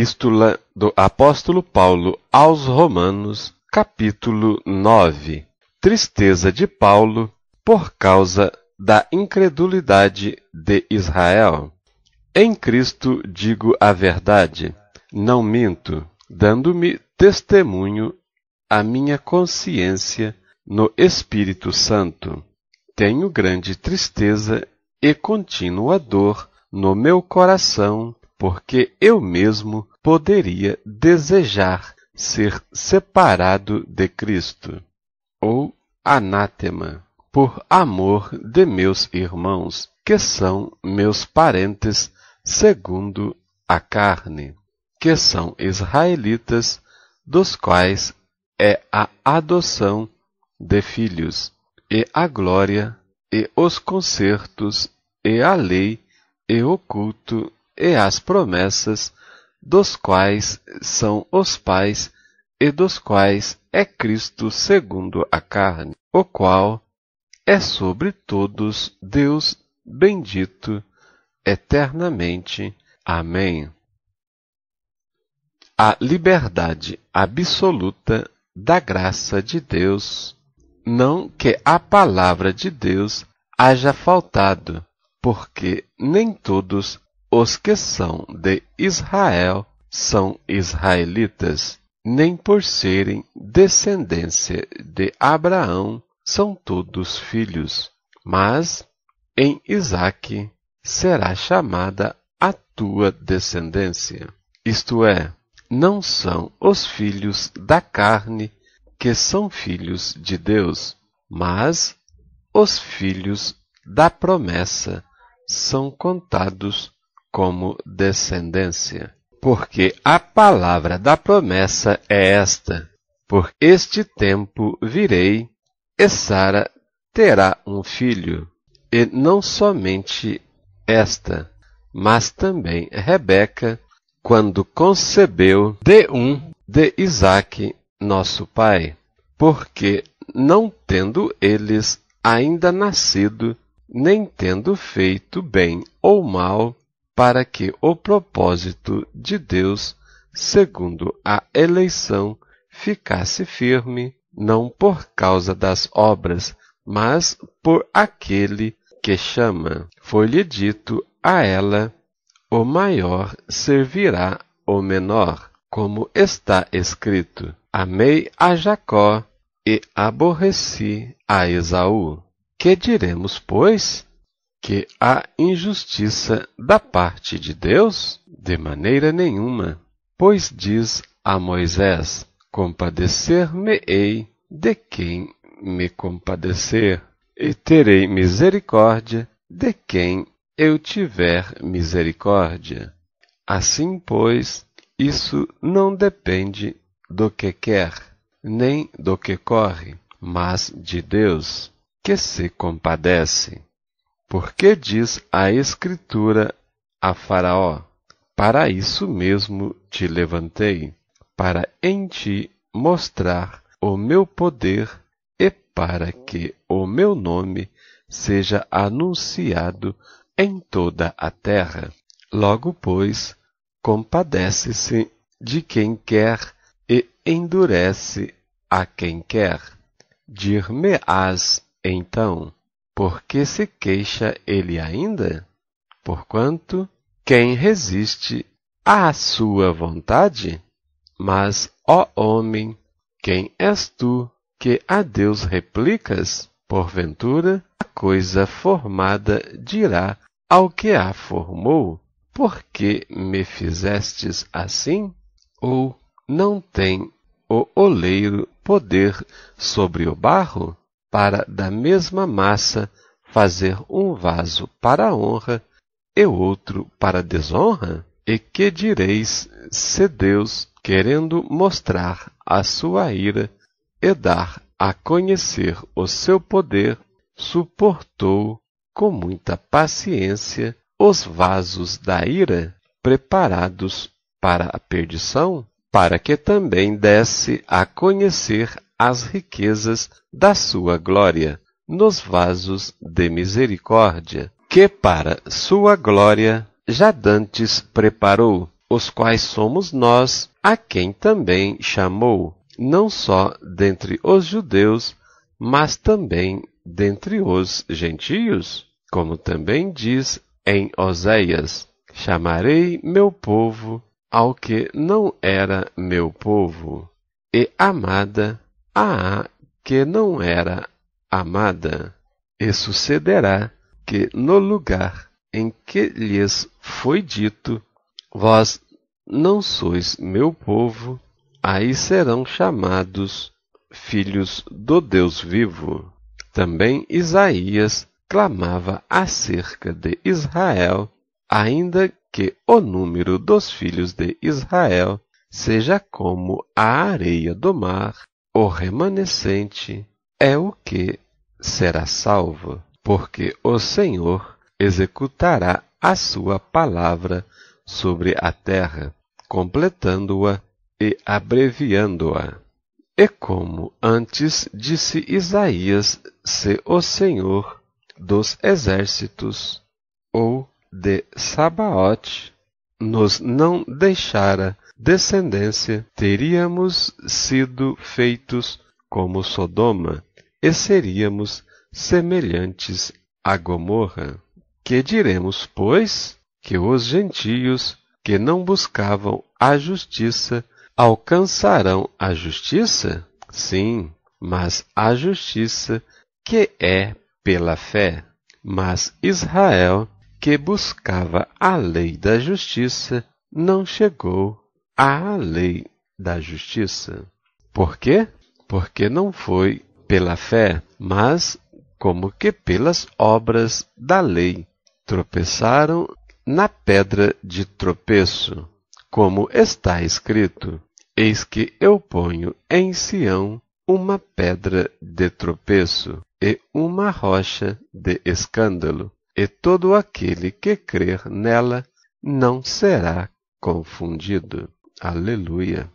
Epístola do Apóstolo Paulo aos Romanos, capítulo 9. Tristeza de Paulo por causa da incredulidade de Israel. Em Cristo digo a verdade, não minto, dando-me testemunho a minha consciência no Espírito Santo. Tenho grande tristeza e contínua dor no meu coração, porque eu mesmo poderia desejar ser separado de Cristo, ou anátema, por amor de meus irmãos, que são meus parentes segundo a carne, que são israelitas, dos quais é a adoção de filhos, e a glória, e os concertos, e a lei, e o culto, e as promessas, dos quais são os pais, e dos quais é Cristo segundo a carne, o qual é sobre todos Deus bendito eternamente. Amém. A liberdade absoluta da graça de Deus, não que a palavra de Deus haja faltado, porque nem todos os que são de Israel são israelitas, nem por serem descendência de Abraão são todos filhos, mas em Isaque será chamada a tua descendência. Isto é, não são os filhos da carne que são filhos de Deus, mas os filhos da promessa são contados como descendência. Porque a palavra da promessa é esta: por este tempo virei, e Sara terá um filho. E não somente esta, mas também Rebeca, quando concebeu de Isaque, nosso pai, porque não tendo eles ainda nascido, nem tendo feito bem ou mal, para que o propósito de Deus, segundo a eleição, ficasse firme, não por causa das obras, mas por aquele que chama. Foi-lhe dito a ela: o maior servirá o menor, como está escrito: amei a Jacó e aborreci a Esaú. Que diremos, pois? Que há injustiça da parte de Deus? De maneira nenhuma. Pois diz a Moisés: compadecer-me-ei de quem me compadecer, e terei misericórdia de quem eu tiver misericórdia. Assim, pois, isso não depende do que quer, nem do que corre, mas de Deus, que se compadece. Porque diz a Escritura a Faraó: para isso mesmo te levantei, para em ti mostrar o meu poder e para que o meu nome seja anunciado em toda a terra. Logo, pois, compadece-se de quem quer e endurece a quem quer. Dir-me-ás então: por que se queixa ele ainda? Porquanto, quem resiste à sua vontade? Mas, ó homem, quem és tu que a Deus replicas? Porventura, a coisa formada dirá ao que a formou: por que me fizestes assim? Ou não tem o oleiro poder sobre o barro, para da mesma massa fazer um vaso para a honra e outro para a desonra? E que direis se Deus, querendo mostrar a sua ira e dar a conhecer o seu poder, suportou com muita paciência os vasos da ira preparados para a perdição, para que também desse a conhecer as riquezas da sua glória nos vasos de misericórdia, que para sua glória já dantes preparou, os quais somos nós, a quem também chamou, não só dentre os judeus, mas também dentre os gentios? Como também diz em Oséias: chamarei meu povo ao que não era meu povo, e amada a que não era amada. E sucederá que no lugar em que lhes foi dito: vós não sois meu povo, aí serão chamados filhos do Deus vivo. Também Isaías clamava acerca de Israel, ainda que o número dos filhos de Israel seja como a areia do mar, o remanescente é o que será salvo, porque o Senhor executará a sua palavra sobre a terra, completando-a e abreviando-a. E como antes disse Isaías, se o Senhor dos exércitos, ou de Sabaote, nos não deixara descendência, teríamos sido feitos como Sodoma, e seríamos semelhantes a Gomorra. Que diremos, pois? Que os gentios que não buscavam a justiça alcançarão a justiça? Sim, mas a justiça que é pela fé. Mas Israel, que buscava a lei da justiça, não chegou à lei da justiça. Por quê? Porque não foi pela fé, mas como que pelas obras da lei. Tropeçaram na pedra de tropeço, como está escrito: eis que eu ponho em Sião uma pedra de tropeço e uma rocha de escândalo, e todo aquele que crer nela não será confundido. Aleluia.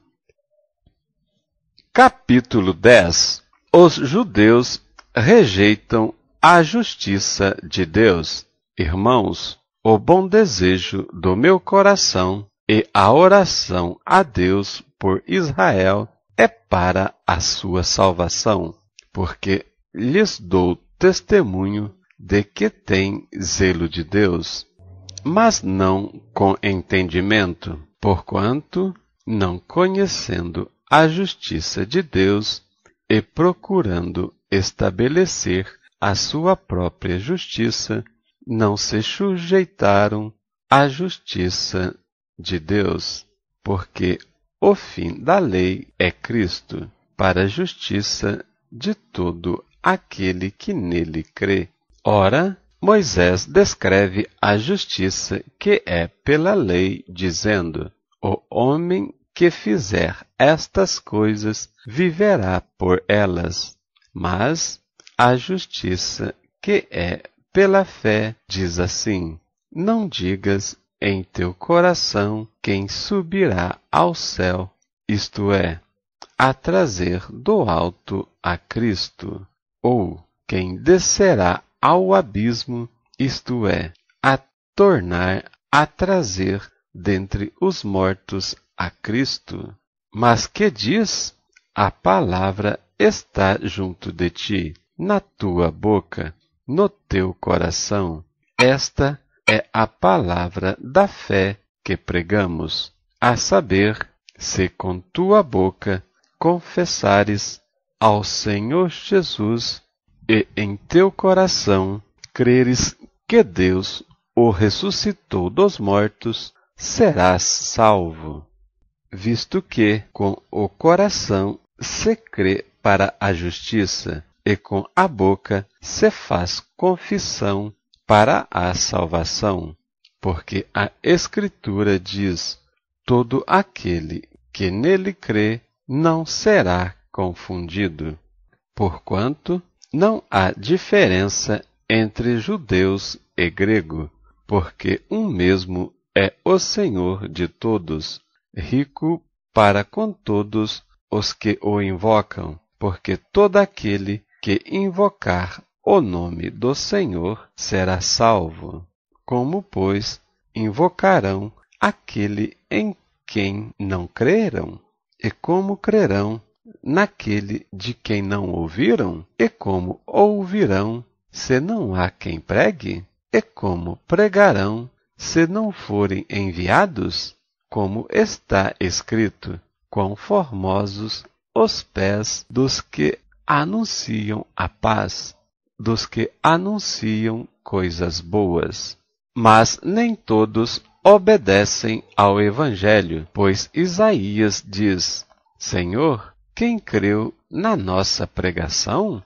Capítulo 10. Os judeus rejeitam a justiça de Deus. Irmãos, o bom desejo do meu coração e a oração a Deus por Israel é para a sua salvação, porque lhes dou testemunho de que têm zelo de Deus, mas não com entendimento, porquanto, não conhecendo a justiça de Deus e procurando estabelecer a sua própria justiça, não se sujeitaram à justiça de Deus, porque o fim da lei é Cristo, para a justiça de todo aquele que nele crê. Ora, Moisés descreve a justiça que é pela lei, dizendo: o homem que fizer estas coisas viverá por elas. Mas a justiça que é pela fé diz assim: não digas em teu coração quem subirá ao céu, isto é, a trazer do alto a Cristo, ou quem descerá ao abismo, isto é, a tornar a trazer dentre os mortos a Cristo. Mas que diz? A palavra está junto de ti, na tua boca, no teu coração. Esta é a palavra da fé que pregamos, a saber, se com tua boca confessares ao Senhor Jesus e em teu coração creres que Deus o ressuscitou dos mortos, serás salvo. Visto que com o coração se crê para a justiça e com a boca se faz confissão para a salvação. Porque a Escritura diz: todo aquele que nele crê não será confundido. Porquanto não há diferença entre judeus e grego, porque um mesmo é o Senhor de todos, rico para com todos os que o invocam, porque todo aquele que invocar o nome do Senhor será salvo. Como, pois, invocarão aquele em quem não creram? E como crerão naquele de quem não ouviram? E como ouvirão, se não há quem pregue? E como pregarão, se não forem enviados? Como está escrito: quão formosos os pés dos que anunciam a paz, dos que anunciam coisas boas. Mas nem todos obedecem ao Evangelho, pois Isaías diz: Senhor, quem creu na nossa pregação?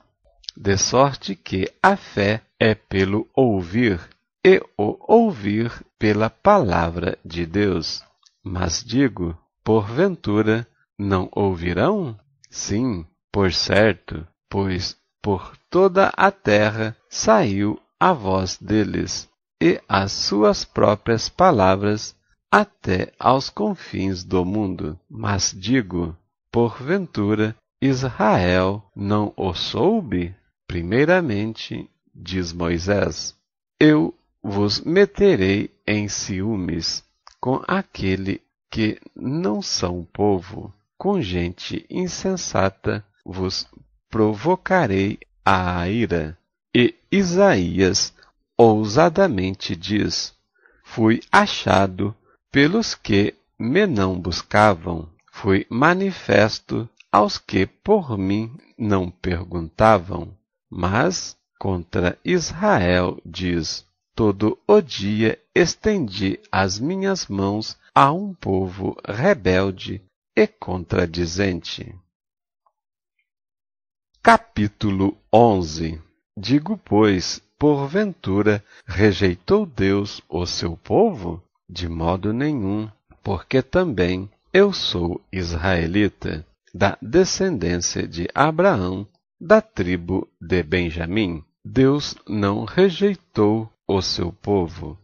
De sorte que a fé é pelo ouvir, e o ouvir pela palavra de Deus. Mas digo, porventura, não ouvirão? Sim, por certo, pois por toda a terra saiu a voz deles, e as suas próprias palavras até aos confins do mundo. Mas digo, porventura, Israel não o soube? Primeiramente, diz Moisés, eu vos meterei em ciúmes com aquele que não são povo, com gente insensata vos provocarei a ira. E Isaías ousadamente diz: fui achado pelos que me não buscavam, fui manifesto aos que por mim não perguntavam. Mas contra Israel diz: todo o dia estendi as minhas mãos a um povo rebelde e contradizente. Capítulo 11. Digo, pois, porventura rejeitou Deus o seu povo? De modo nenhum, porque também eu sou israelita, da descendência de Abraão, da tribo de Benjamim. Deus não rejeitou o seu povo,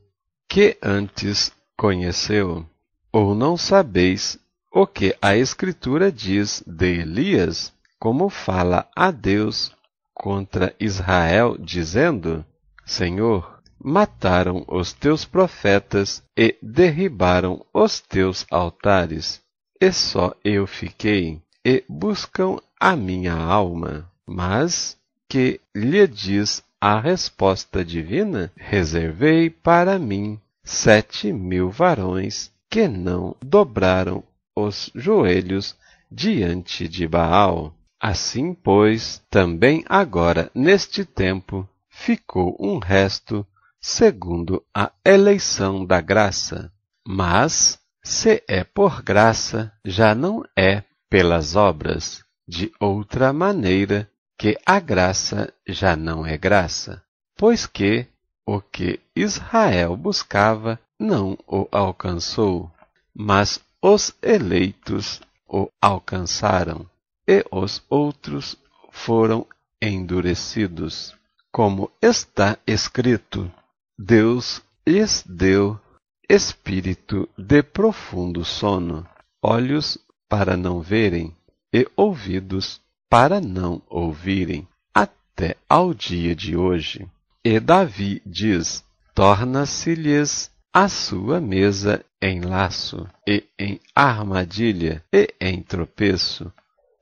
que antes conheceu. Ou não sabeis o que a Escritura diz de Elias, como fala a Deus contra Israel, dizendo: Senhor, mataram os teus profetas e derribaram os teus altares, e só eu fiquei, e buscam a minha alma. Mas que lhe diz a resposta divina? Reservei para mim 7.000 varões que não dobraram os joelhos diante de Baal. Assim, pois, também agora, neste tempo, ficou um resto segundo a eleição da graça. Mas, se é por graça, já não é pelas obras. De outra maneira, que a graça já não é graça. Pois que o que Israel buscava não o alcançou, mas os eleitos o alcançaram, e os outros foram endurecidos. Como está escrito: Deus lhes deu espírito de profundo sono, olhos para não verem e ouvidos para não ouvirem, até ao dia de hoje. E Davi diz: torna-se-lhes a sua mesa em laço, e em armadilha, e em tropeço,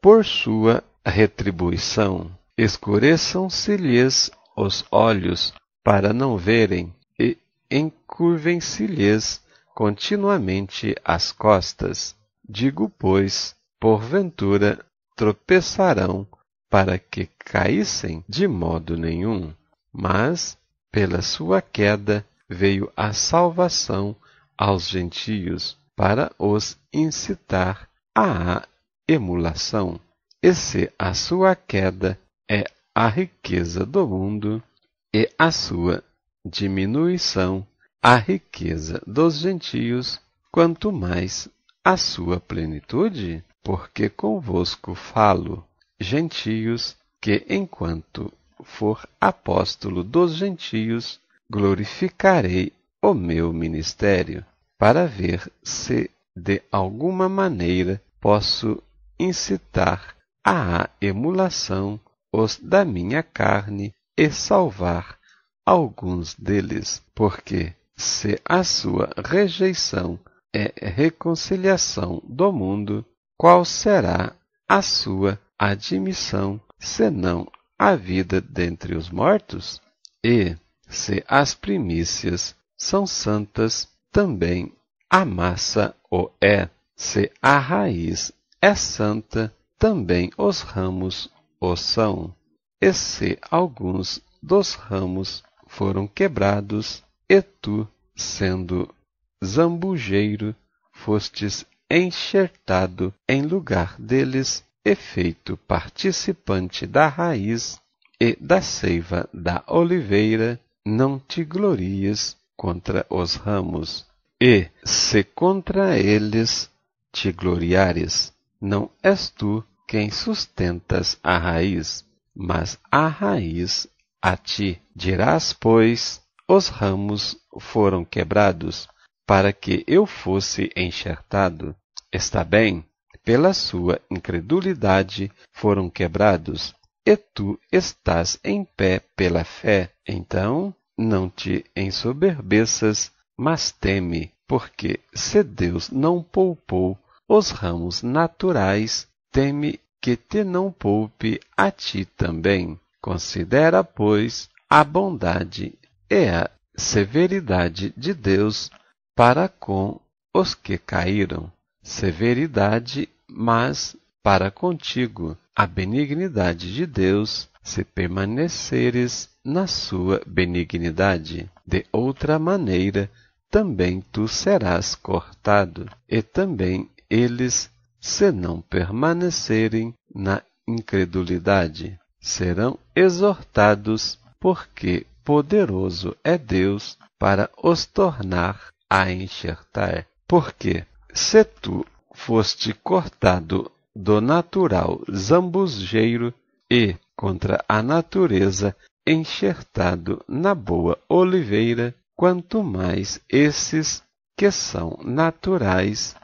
por sua retribuição. Escureçam-se-lhes os olhos para não verem, e encurvem-se-lhes continuamente as costas. Digo, pois, porventura tropeçarão para que caíssem? De modo nenhum. Mas, pela sua queda, veio a salvação aos gentios, para os incitar à emulação. E se a sua queda é a riqueza do mundo, e a sua diminuição a riqueza dos gentios, quanto mais a sua plenitude? Porque convosco falo, gentios, que enquanto for apóstolo dos gentios, glorificarei o meu ministério, para ver se de alguma maneira posso incitar à emulação os da minha carne e salvar alguns deles, porque se a sua rejeição é reconciliação do mundo, qual será a sua admissão, senão a vida dentre os mortos? E, se as primícias são santas, também a massa o é. Se a raiz é santa, também os ramos o são. E se alguns dos ramos foram quebrados, e tu, sendo zambujeiro, fostes enxertado em lugar deles, e feito participante da raiz e da seiva da oliveira, não te glories contra os ramos. E, se contra eles te gloriares, não és tu quem sustentas a raiz, mas a raiz a ti. Dirás, pois, os ramos foram quebrados, para que eu fosse enxertado. Está bem, pela sua incredulidade foram quebrados, e tu estás em pé pela fé. Então, não te ensoberbeças, mas teme, porque se Deus não poupou os ramos naturais, teme que te não poupe a ti também. Considera, pois, a bondade e a severidade de Deus para com os que caíram. Severidade, mas para contigo a benignidade de Deus, se permaneceres na sua benignidade. De outra maneira, também tu serás cortado, e também eles, se não permanecerem na incredulidade, serão exortados, porque poderoso é Deus para os tornar a enxertar. Porque, se tu foste cortado do natural zambujeiro e, contra a natureza, enxertado na boa oliveira, quanto mais esses que são naturais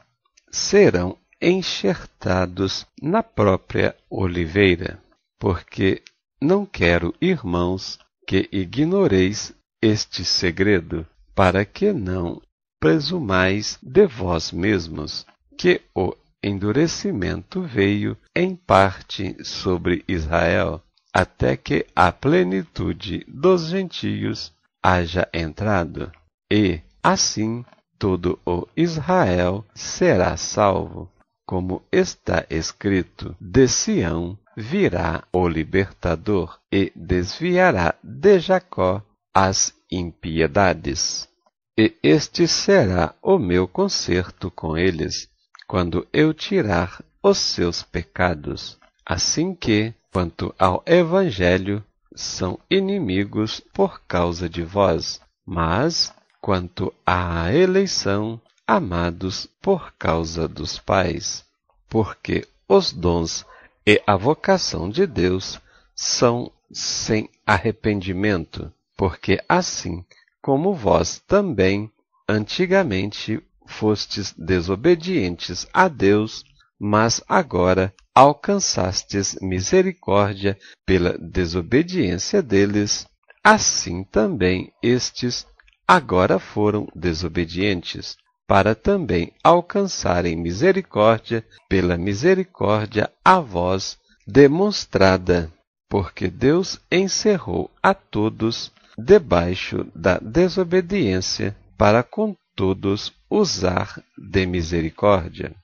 serão enxertados na própria oliveira. Porque não quero, irmãos, que ignoreis este segredo, para que não presumais de vós mesmos, que o endurecimento veio em parte sobre Israel, até que a plenitude dos gentios haja entrado, e, assim, todo o Israel será salvo. Como está escrito, de Sião virá o libertador, e desviará de Jacó as impiedades. E este será o meu concerto com eles, quando eu tirar os seus pecados. Assim que, quanto ao Evangelho, são inimigos por causa de vós, mas, quanto à eleição, amados por causa dos pais. Porque os dons e a vocação de Deus são sem arrependimento, porque assim como vós também antigamente fostes desobedientes a Deus, mas agora alcançastes misericórdia pela desobediência deles, assim também estes agora foram desobedientes, para também alcançarem misericórdia pela misericórdia a vós demonstrada, porque Deus encerrou a todos debaixo da desobediência, para com todos usar de misericórdia.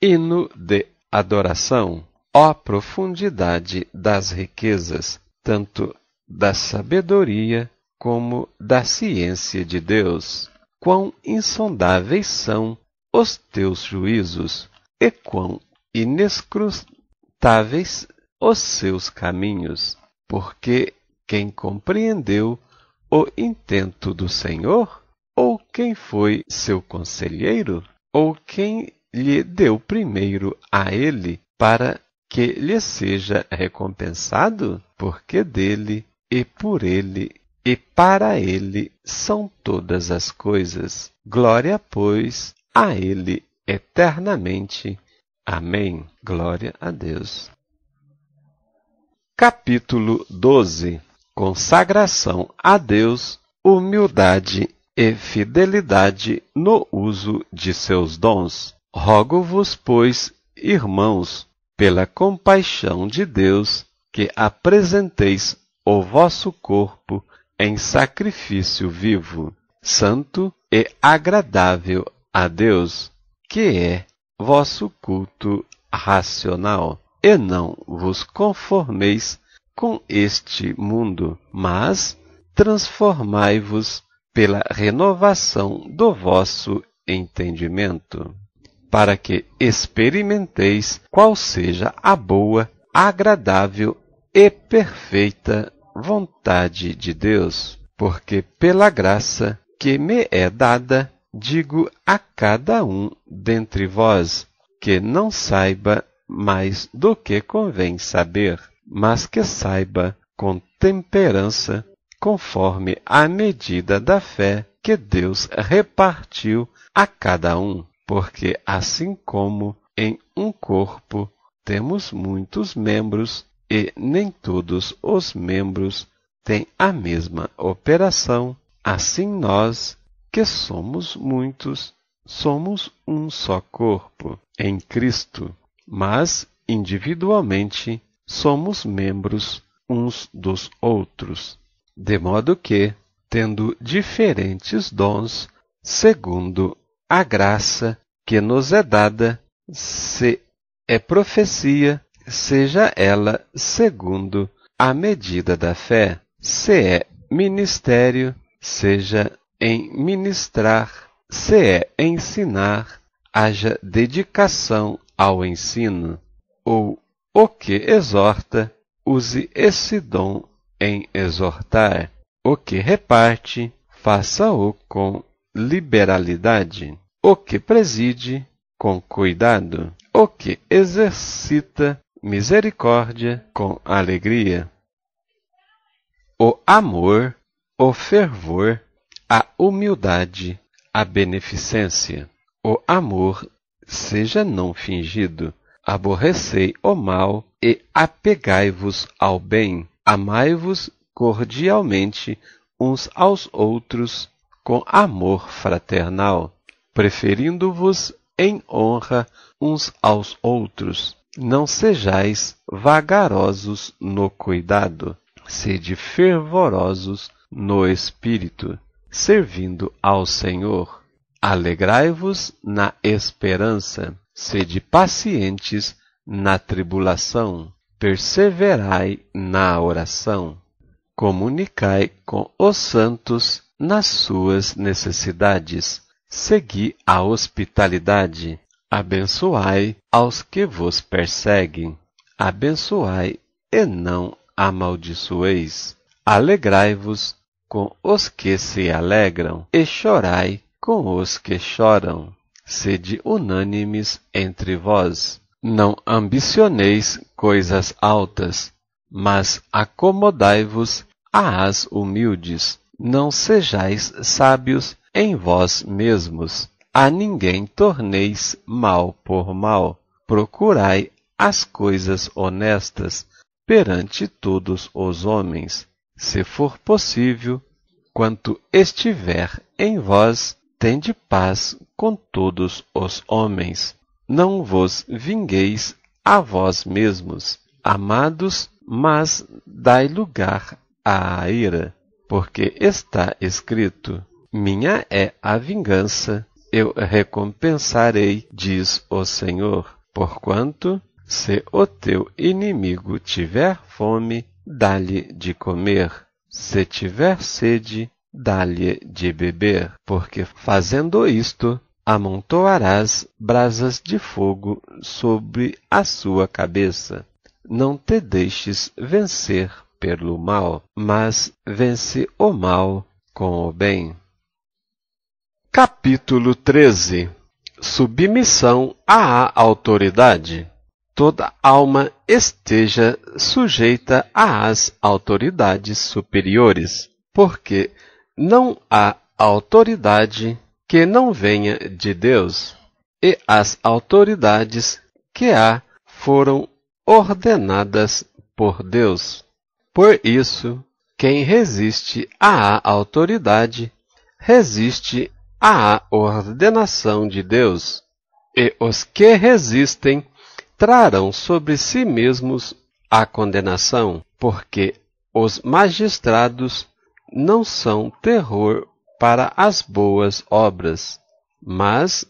Hino de adoração. Ó profundidade das riquezas, tanto da sabedoria como da ciência de Deus! Quão insondáveis são os teus juízos, e quão inescrutáveis os seus caminhos! Porque quem compreendeu o intento do Senhor? Ou quem foi seu conselheiro? Ou quem lhe deu primeiro a ele, para que lhe seja recompensado? Porque dele, e por ele, e para ele são todas as coisas. Glória, pois, a ele eternamente. Amém. Glória a Deus. Capítulo 12. Consagração a Deus, humildade e fidelidade no uso de seus dons. Rogo-vos, pois, irmãos, pela compaixão de Deus, que apresenteis o vosso corpo em sacrifício vivo, santo e agradável a Deus, que é vosso culto racional. E não vos conformeis com este mundo, mas transformai-vos pela renovação do vosso entendimento, para que experimenteis qual seja a boa, agradável e perfeita vontade de Deus. Porque pela graça que me é dada, digo a cada um dentre vós, que não saiba mais do que convém saber, mas que saiba com temperança, conforme a medida da fé que Deus repartiu a cada um. Porque assim como em um corpo temos muitos membros, e nem todos os membros têm a mesma operação, assim nós, que somos muitos, somos um só corpo em Cristo, mas individualmente somos membros uns dos outros, de modo que, tendo diferentes dons, segundo a graça que nos é dada, se é profecia, seja ela segundo a medida da fé, se é ministério, seja em ministrar, se é ensinar, haja dedicação ao ensino, ou o que exorta, use esse dom em exortar, o que reparte, faça-o com liberalidade, o que preside, com cuidado, o que exercita misericórdia, com alegria. O amor, o fervor, a humildade, a beneficência. O amor seja não fingido. Aborrecei o mal e apegai-vos ao bem. Amai-vos cordialmente uns aos outros com amor fraternal, preferindo-vos em honra uns aos outros. Não sejais vagarosos no cuidado, sede fervorosos no espírito, servindo ao Senhor. Alegrai-vos na esperança, sede pacientes na tribulação, perseverai na oração. Comunicai com os santos nas suas necessidades, segui a hospitalidade, abençoai aos que vos perseguem, abençoai e não amaldiçoeis. Alegrai-vos com os que se alegram, e chorai com os que choram. Sede unânimes entre vós. Não ambicioneis coisas altas, mas acomodai-vos às humildes. Não sejais sábios em vós mesmos. A ninguém torneis mal por mal. Procurai as coisas honestas perante todos os homens. Se for possível, quanto estiver em vós, tende paz com todos os homens. Não vos vingueis a vós mesmos, amados, mas dai lugar à ira, porque está escrito: minha é a vingança, eu recompensarei, diz o Senhor. Porquanto, se o teu inimigo tiver fome, dá-lhe de comer. Se tiver sede, dá-lhe de beber. Porque fazendo isto, amontoarás brasas de fogo sobre a sua cabeça. Não te deixes vencer pelo mal, mas vence o mal com o bem. Capítulo 13. Submissão à autoridade. Toda alma esteja sujeita às autoridades superiores, porque não há autoridade que não venha de Deus, e as autoridades que há foram ordenadas por Deus. Por isso, quem resiste à autoridade resiste à ordenação de Deus, e os que resistem trarão sobre si mesmos a condenação, porque os magistrados não são terror para as boas obras, mas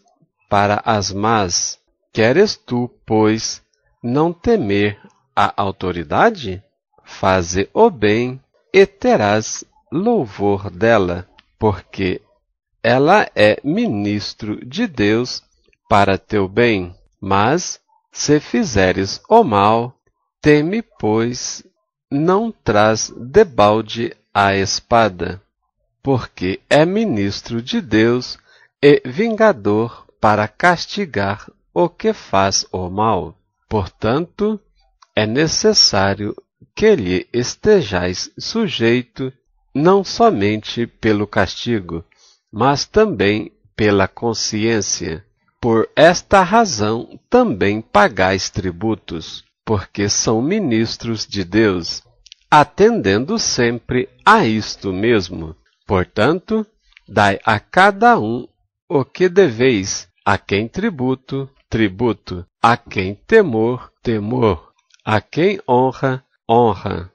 para as más. Queres tu, pois, não temer a autoridade? Faze o bem e terás louvor dela, porque ela é ministro de Deus para teu bem. Mas, se fizeres o mal, teme, pois, não traz debalde a espada, porque é ministro de Deus e vingador para castigar o que faz o mal. Portanto, é necessário que lhe estejais sujeito, não somente pelo castigo, mas também pela consciência. Por esta razão também pagais tributos, porque são ministros de Deus, atendendo sempre a isto mesmo. Portanto, dai a cada um o que deveis, a quem tributo, tributo, a quem temor, temor, a quem honra, honra.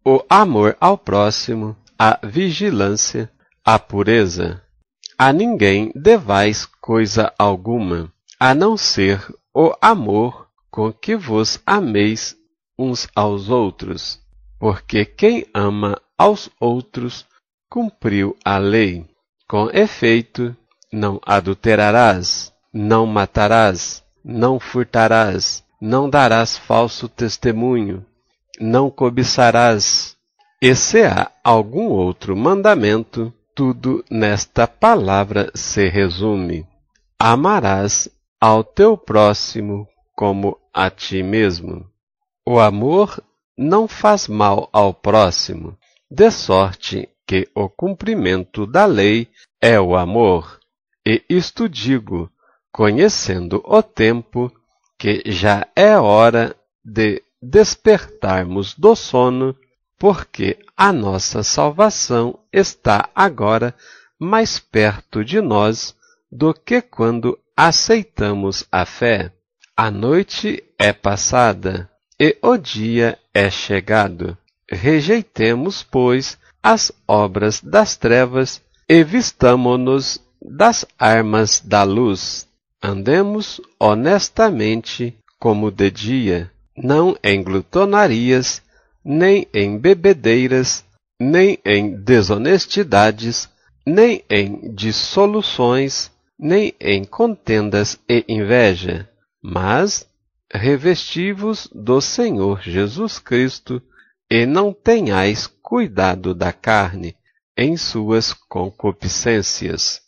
O amor ao próximo, a vigilância, a pureza. A ninguém devais coisa alguma, a não ser o amor com que vos ameis uns aos outros, porque quem ama aos outros cumpriu a lei. Com efeito, não adulterarás, não matarás, não furtarás, não darás falso testemunho, não cobiçarás. E se há algum outro mandamento, tudo nesta palavra se resume: amarás ao teu próximo como a ti mesmo. O amor não faz mal ao próximo, de sorte que o cumprimento da lei é o amor. E isto digo, conhecendo o tempo, que já é hora de despertarmos do sono, porque a nossa salvação está agora mais perto de nós do que quando aceitamos a fé. A noite é passada e o dia é chegado. Rejeitemos, pois, as obras das trevas e vistamo-nos das armas da luz. Andemos honestamente como de dia, não em glutonarias, nem em bebedeiras, nem em desonestidades, nem em dissoluções, nem em contendas e inveja, mas revesti-vos do Senhor Jesus Cristo, e não tenhais cuidado da carne em suas concupiscências.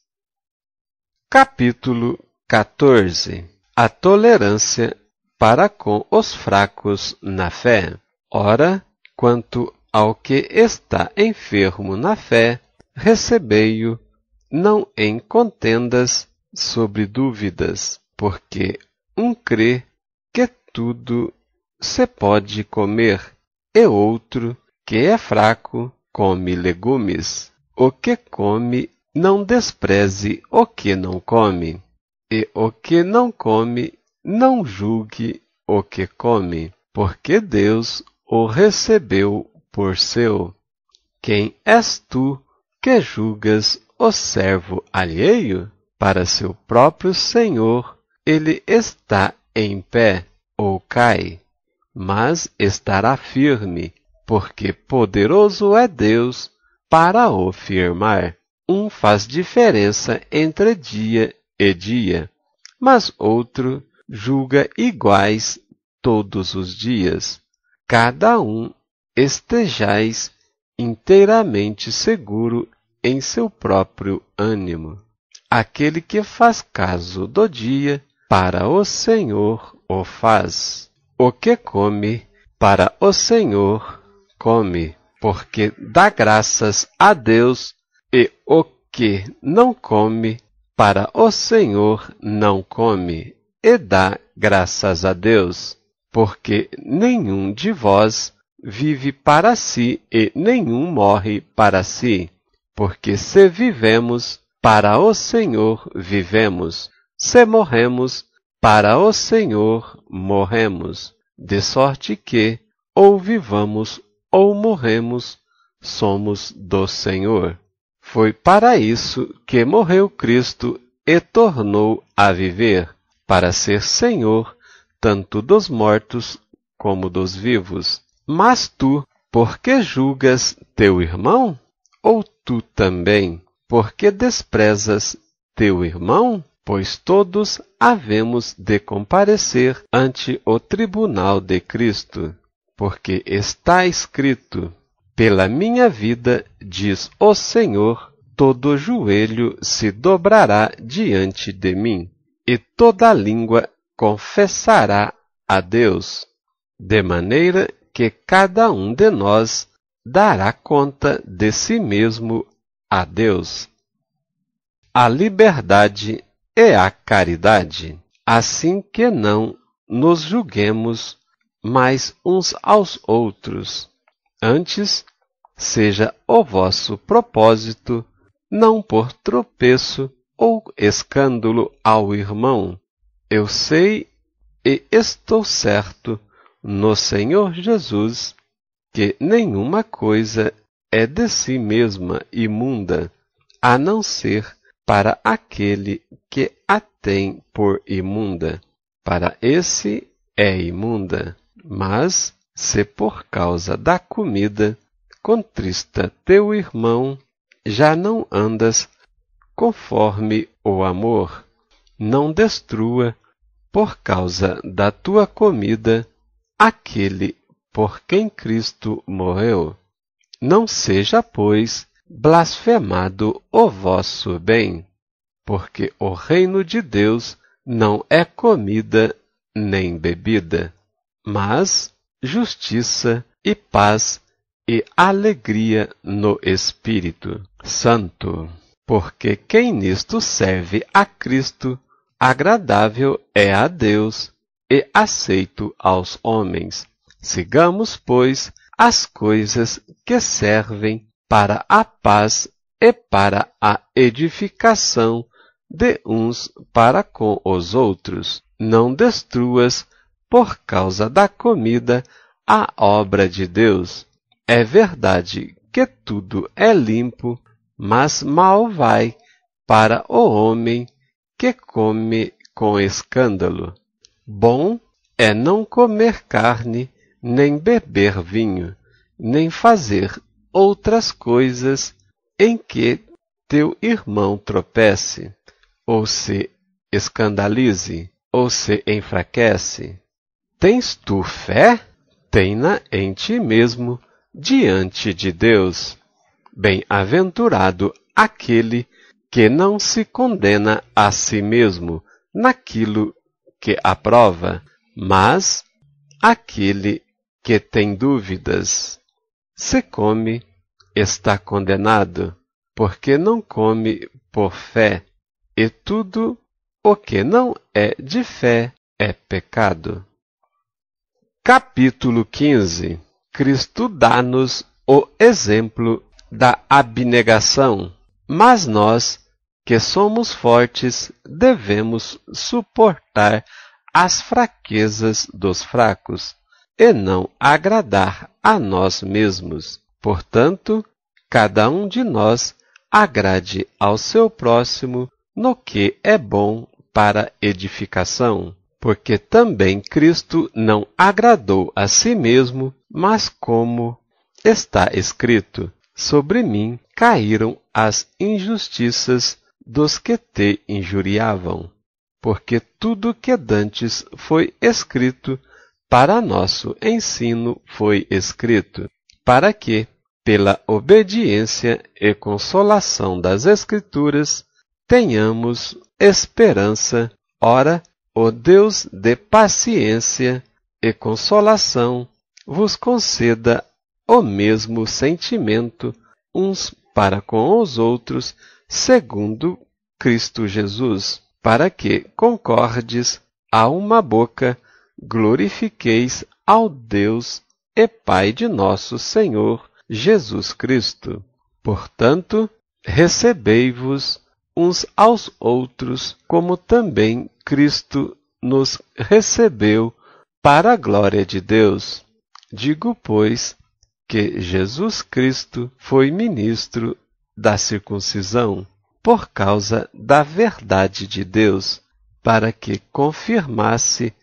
Capítulo 14. A tolerância para com os fracos na fé. Ora, quanto ao que está enfermo na fé, recebei-o, não em contendas sobre dúvidas, porque um crê que tudo se pode comer, e outro, que é fraco, come legumes. O que come, não despreze o que não come, e o que não come, não julgue o que come, porque Deus o recebeu por seu. Quem és tu que julgas o servo alheio? Para seu próprio Senhor ele está em pé ou cai, mas estará firme, porque poderoso é Deus para o firmar. Um faz diferença entre dia e dia, mas outro julga iguais todos os dias. Cada um estejais inteiramente seguro em seu próprio ânimo. Aquele que faz caso do dia, para o Senhor o faz. O que come, para o Senhor come, porque dá graças a Deus, e o que não come, para o Senhor não come, e dá graças a Deus, porque nenhum de vós vive para si e nenhum morre para si. Porque se vivemos, para o Senhor vivemos, se morremos, para o Senhor morremos, de sorte que, ou vivamos ou morremos, somos do Senhor. Foi para isso que morreu Cristo e tornou a viver, para ser Senhor tanto dos mortos como dos vivos. Mas tu, por que julgas teu irmão? Ou tu também, por que desprezas teu irmão? Pois todos havemos de comparecer ante o tribunal de Cristo. Porque está escrito: pela minha vida, diz o Senhor, todo joelho se dobrará diante de mim, e toda língua confessará a Deus, de maneira que cada um de nós dará conta de si mesmo a Deus. A liberdade e a caridade, assim que não nos julguemos mais uns aos outros. Antes, seja o vosso propósito não pôr tropeço ou escândalo ao irmão. Eu sei e estou certo no Senhor Jesus que nenhuma coisa é de si mesma imunda, a não ser para aquele que a tem por imunda. Para esse é imunda. Mas, se por causa da comida contrista teu irmão, já não andas conforme o amor. Não destrua, por causa da tua comida, aquele por quem Cristo morreu. Não seja, pois, blasfemado o vosso bem, porque o reino de Deus não é comida nem bebida, mas justiça e paz e alegria no Espírito Santo. Porque quem nisto serve a Cristo, agradável é a Deus e aceito aos homens. Sigamos, pois, as coisas que servem para a paz e para a edificação de uns para com os outros. Não destruas, por causa da comida, a obra de Deus. É verdade que tudo é limpo, mas mal vai para o homem que come com escândalo. Bom é não comer carne, nem beber vinho, nem fazer outras coisas em que teu irmão tropece, ou se escandalize, ou se enfraquece. Tens tu fé? Tem-na em ti mesmo, diante de Deus. Bem-aventurado aquele que não se condena a si mesmo naquilo que aprova, mas aquele que tem dúvidas. Se come, está condenado, porque não come por fé, e tudo o que não é de fé é pecado. Capítulo 15. Cristo dá-nos o exemplo da abnegação, mas nós, que somos fortes, devemos suportar as fraquezas dos fracos, e não agradar a nós mesmos. Portanto, cada um de nós agrade ao seu próximo no que é bom para edificação, porque também Cristo não agradou a si mesmo, mas como está escrito: sobre mim caíram as injustiças dos que te injuriavam. Porque tudo que dantes foi escrito, para nosso ensino foi escrito, para que, pela obediência e consolação das Escrituras, tenhamos esperança. Ora, o Deus de paciência e consolação vos conceda o mesmo sentimento uns para com os outros, segundo Cristo Jesus, para que concordes a uma boca, glorifiqueis ao Deus e Pai de nosso Senhor Jesus Cristo. Portanto, recebei-vos uns aos outros, como também Cristo nos recebeu para a glória de Deus. Digo, pois, que Jesus Cristo foi ministro da circuncisão, por causa da verdade de Deus, para que confirmasse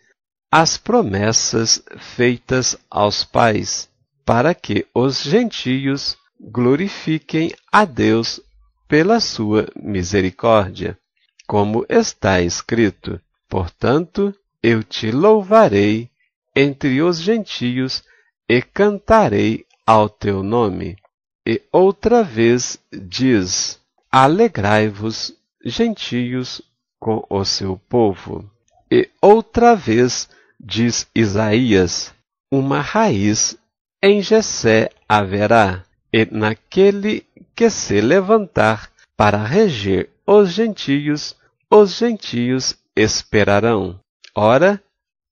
as promessas feitas aos pais, para que os gentios glorifiquem a Deus pela sua misericórdia, como está escrito: portanto, eu te louvarei entre os gentios e cantarei ao teu nome. E outra vez diz: alegrai-vos, gentios, com o seu povo. E outra vez diz Isaías: uma raiz em Jessé haverá, e naquele que se levantar para reger os gentios esperarão. Ora,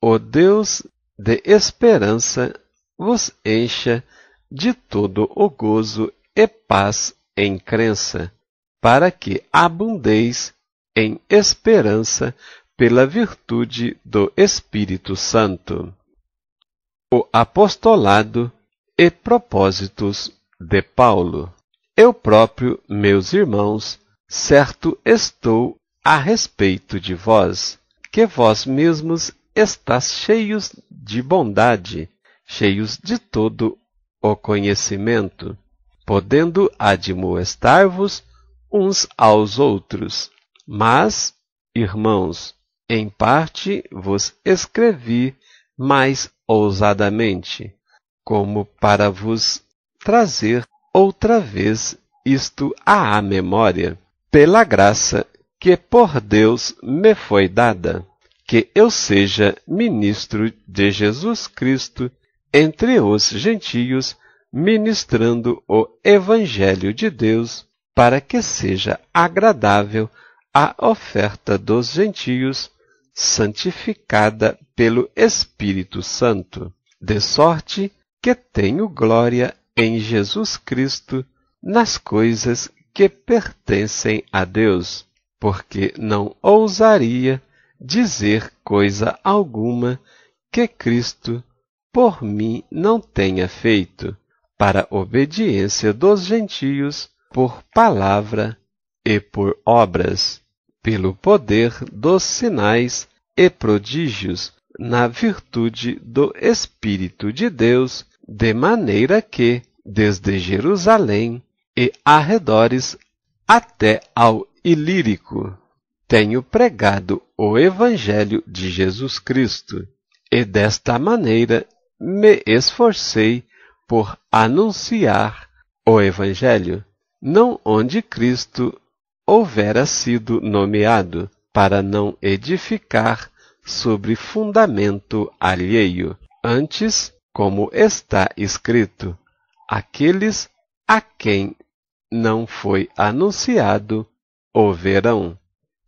o Deus de esperança vos encha de todo o gozo e paz em crença, para que abundeis em esperança pela virtude do Espírito Santo. O apostolado e propósitos de Paulo. Eu próprio, meus irmãos, certo estou a respeito de vós, que vós mesmos estáis cheios de bondade, cheios de todo o conhecimento, podendo admoestar-vos uns aos outros. Mas, irmãos, em parte vos escrevi mais ousadamente, como para vos trazer outra vez isto à memória, pela graça que por Deus me foi dada, que eu seja ministro de Jesus Cristo entre os gentios, ministrando o Evangelho de Deus, para que seja agradável a oferta dos gentios, santificada pelo Espírito Santo, de sorte que tenho glória em Jesus Cristo nas coisas que pertencem a Deus, porque não ousaria dizer coisa alguma que Cristo por mim não tenha feito, para obediência dos gentios, por palavra e por obras, pelo poder dos sinais e prodígios, na virtude do Espírito de Deus, de maneira que, desde Jerusalém e arredores até ao Ilírico, tenho pregado o Evangelho de Jesus Cristo, e desta maneira me esforcei por anunciar o Evangelho, não onde Cristo houvera sido nomeado, para não edificar sobre fundamento alheio. Antes, como está escrito, aqueles a quem não foi anunciado o verão,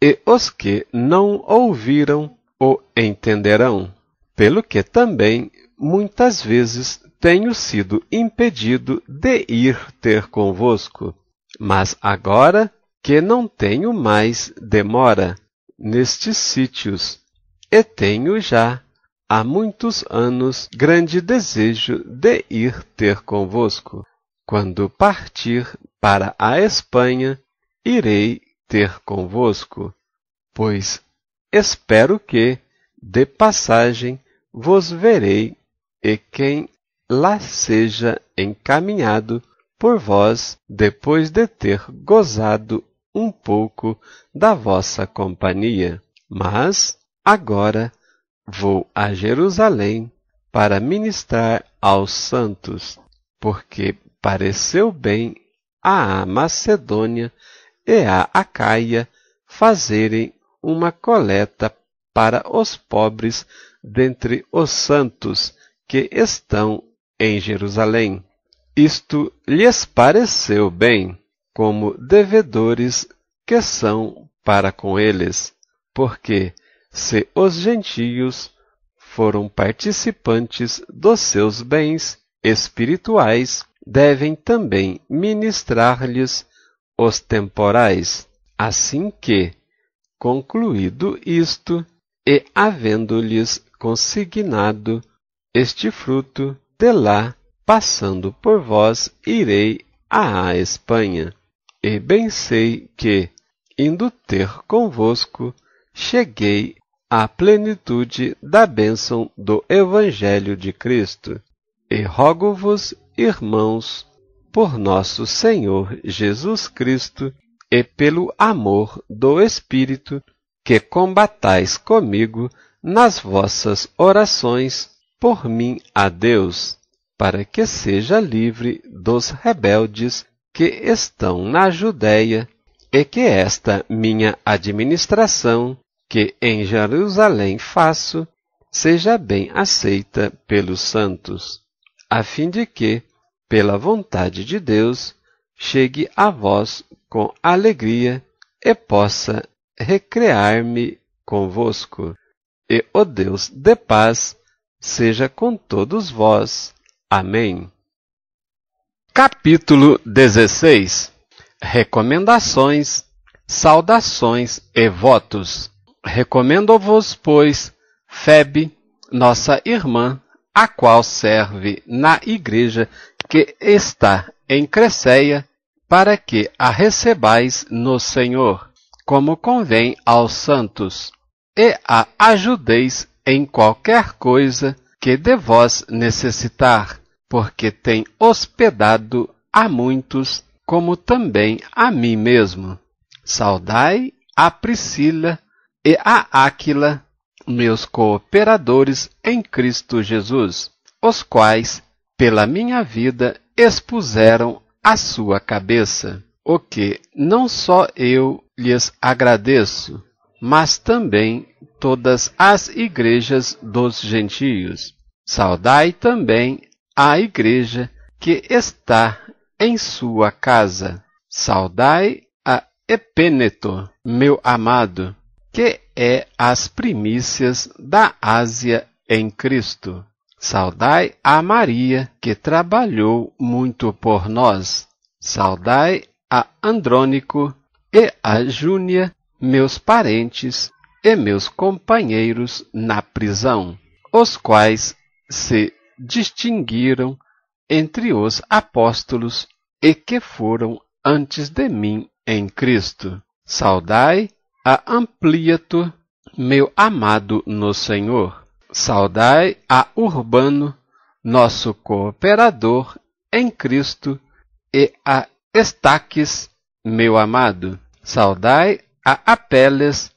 e os que não ouviram o entenderão, pelo que também muitas vezes tenho sido impedido de ir ter convosco, mas agora que não tenho mais demora nestes sítios, e tenho já há muitos anos grande desejo de ir ter convosco. Quando partir para a Espanha, irei ter convosco, pois espero que, de passagem, vos verei, e quem lá seja encaminhado por vós, depois de ter gozado um pouco da vossa companhia. Mas agora vou a Jerusalém para ministrar aos santos, porque pareceu bem à Macedônia e à Acaia fazerem uma coleta para os pobres dentre os santos que estão em Jerusalém. Isto lhes pareceu bem, como devedores que são para com eles, porque se os gentios foram participantes dos seus bens espirituais, devem também ministrar-lhes os temporais, assim que, concluído isto, e havendo-lhes consignado este fruto, de lá, passando por vós, irei à Espanha. E bem sei que, indo ter convosco, cheguei à plenitude da bênção do Evangelho de Cristo. E rogo-vos, irmãos, por nosso Senhor Jesus Cristo, e pelo amor do Espírito, que combatais comigo nas vossas orações por mim a Deus, para que seja livre dos rebeldes que estão na Judéia, e que esta minha administração, que em Jerusalém faço, seja bem aceita pelos santos, a fim de que, pela vontade de Deus, chegue a vós com alegria e possa recrear-me convosco. E o Deus de paz seja com todos vós. Amém. Capítulo 16. Recomendações, saudações e votos. Recomendo-vos, pois, Febe, nossa irmã, a qual serve na igreja que está em Cresceia, para que a recebais no Senhor, como convém aos santos, e a ajudeis em qualquer coisa que de vós necessitar, porque tem hospedado a muitos, como também a mim mesmo. Saudai a Priscila e a Áquila, meus cooperadores em Cristo Jesus, os quais, pela minha vida, expuseram a sua cabeça, o que não só eu lhes agradeço, mas também todas as igrejas dos gentios. Saudai também a igreja que está em sua casa. Saudai a Epêneto, meu amado, que é as primícias da Ásia em Cristo. Saudai a Maria, que trabalhou muito por nós. Saudai a Andrônico e a Júnia, meus parentes e meus companheiros na prisão, os quais se distinguiram entre os apóstolos e que foram antes de mim em Cristo. Saudai a Ampliato, meu amado no Senhor. Saudai a Urbano, nosso cooperador em Cristo, e a Estaques, meu amado. Saudai a Apeles,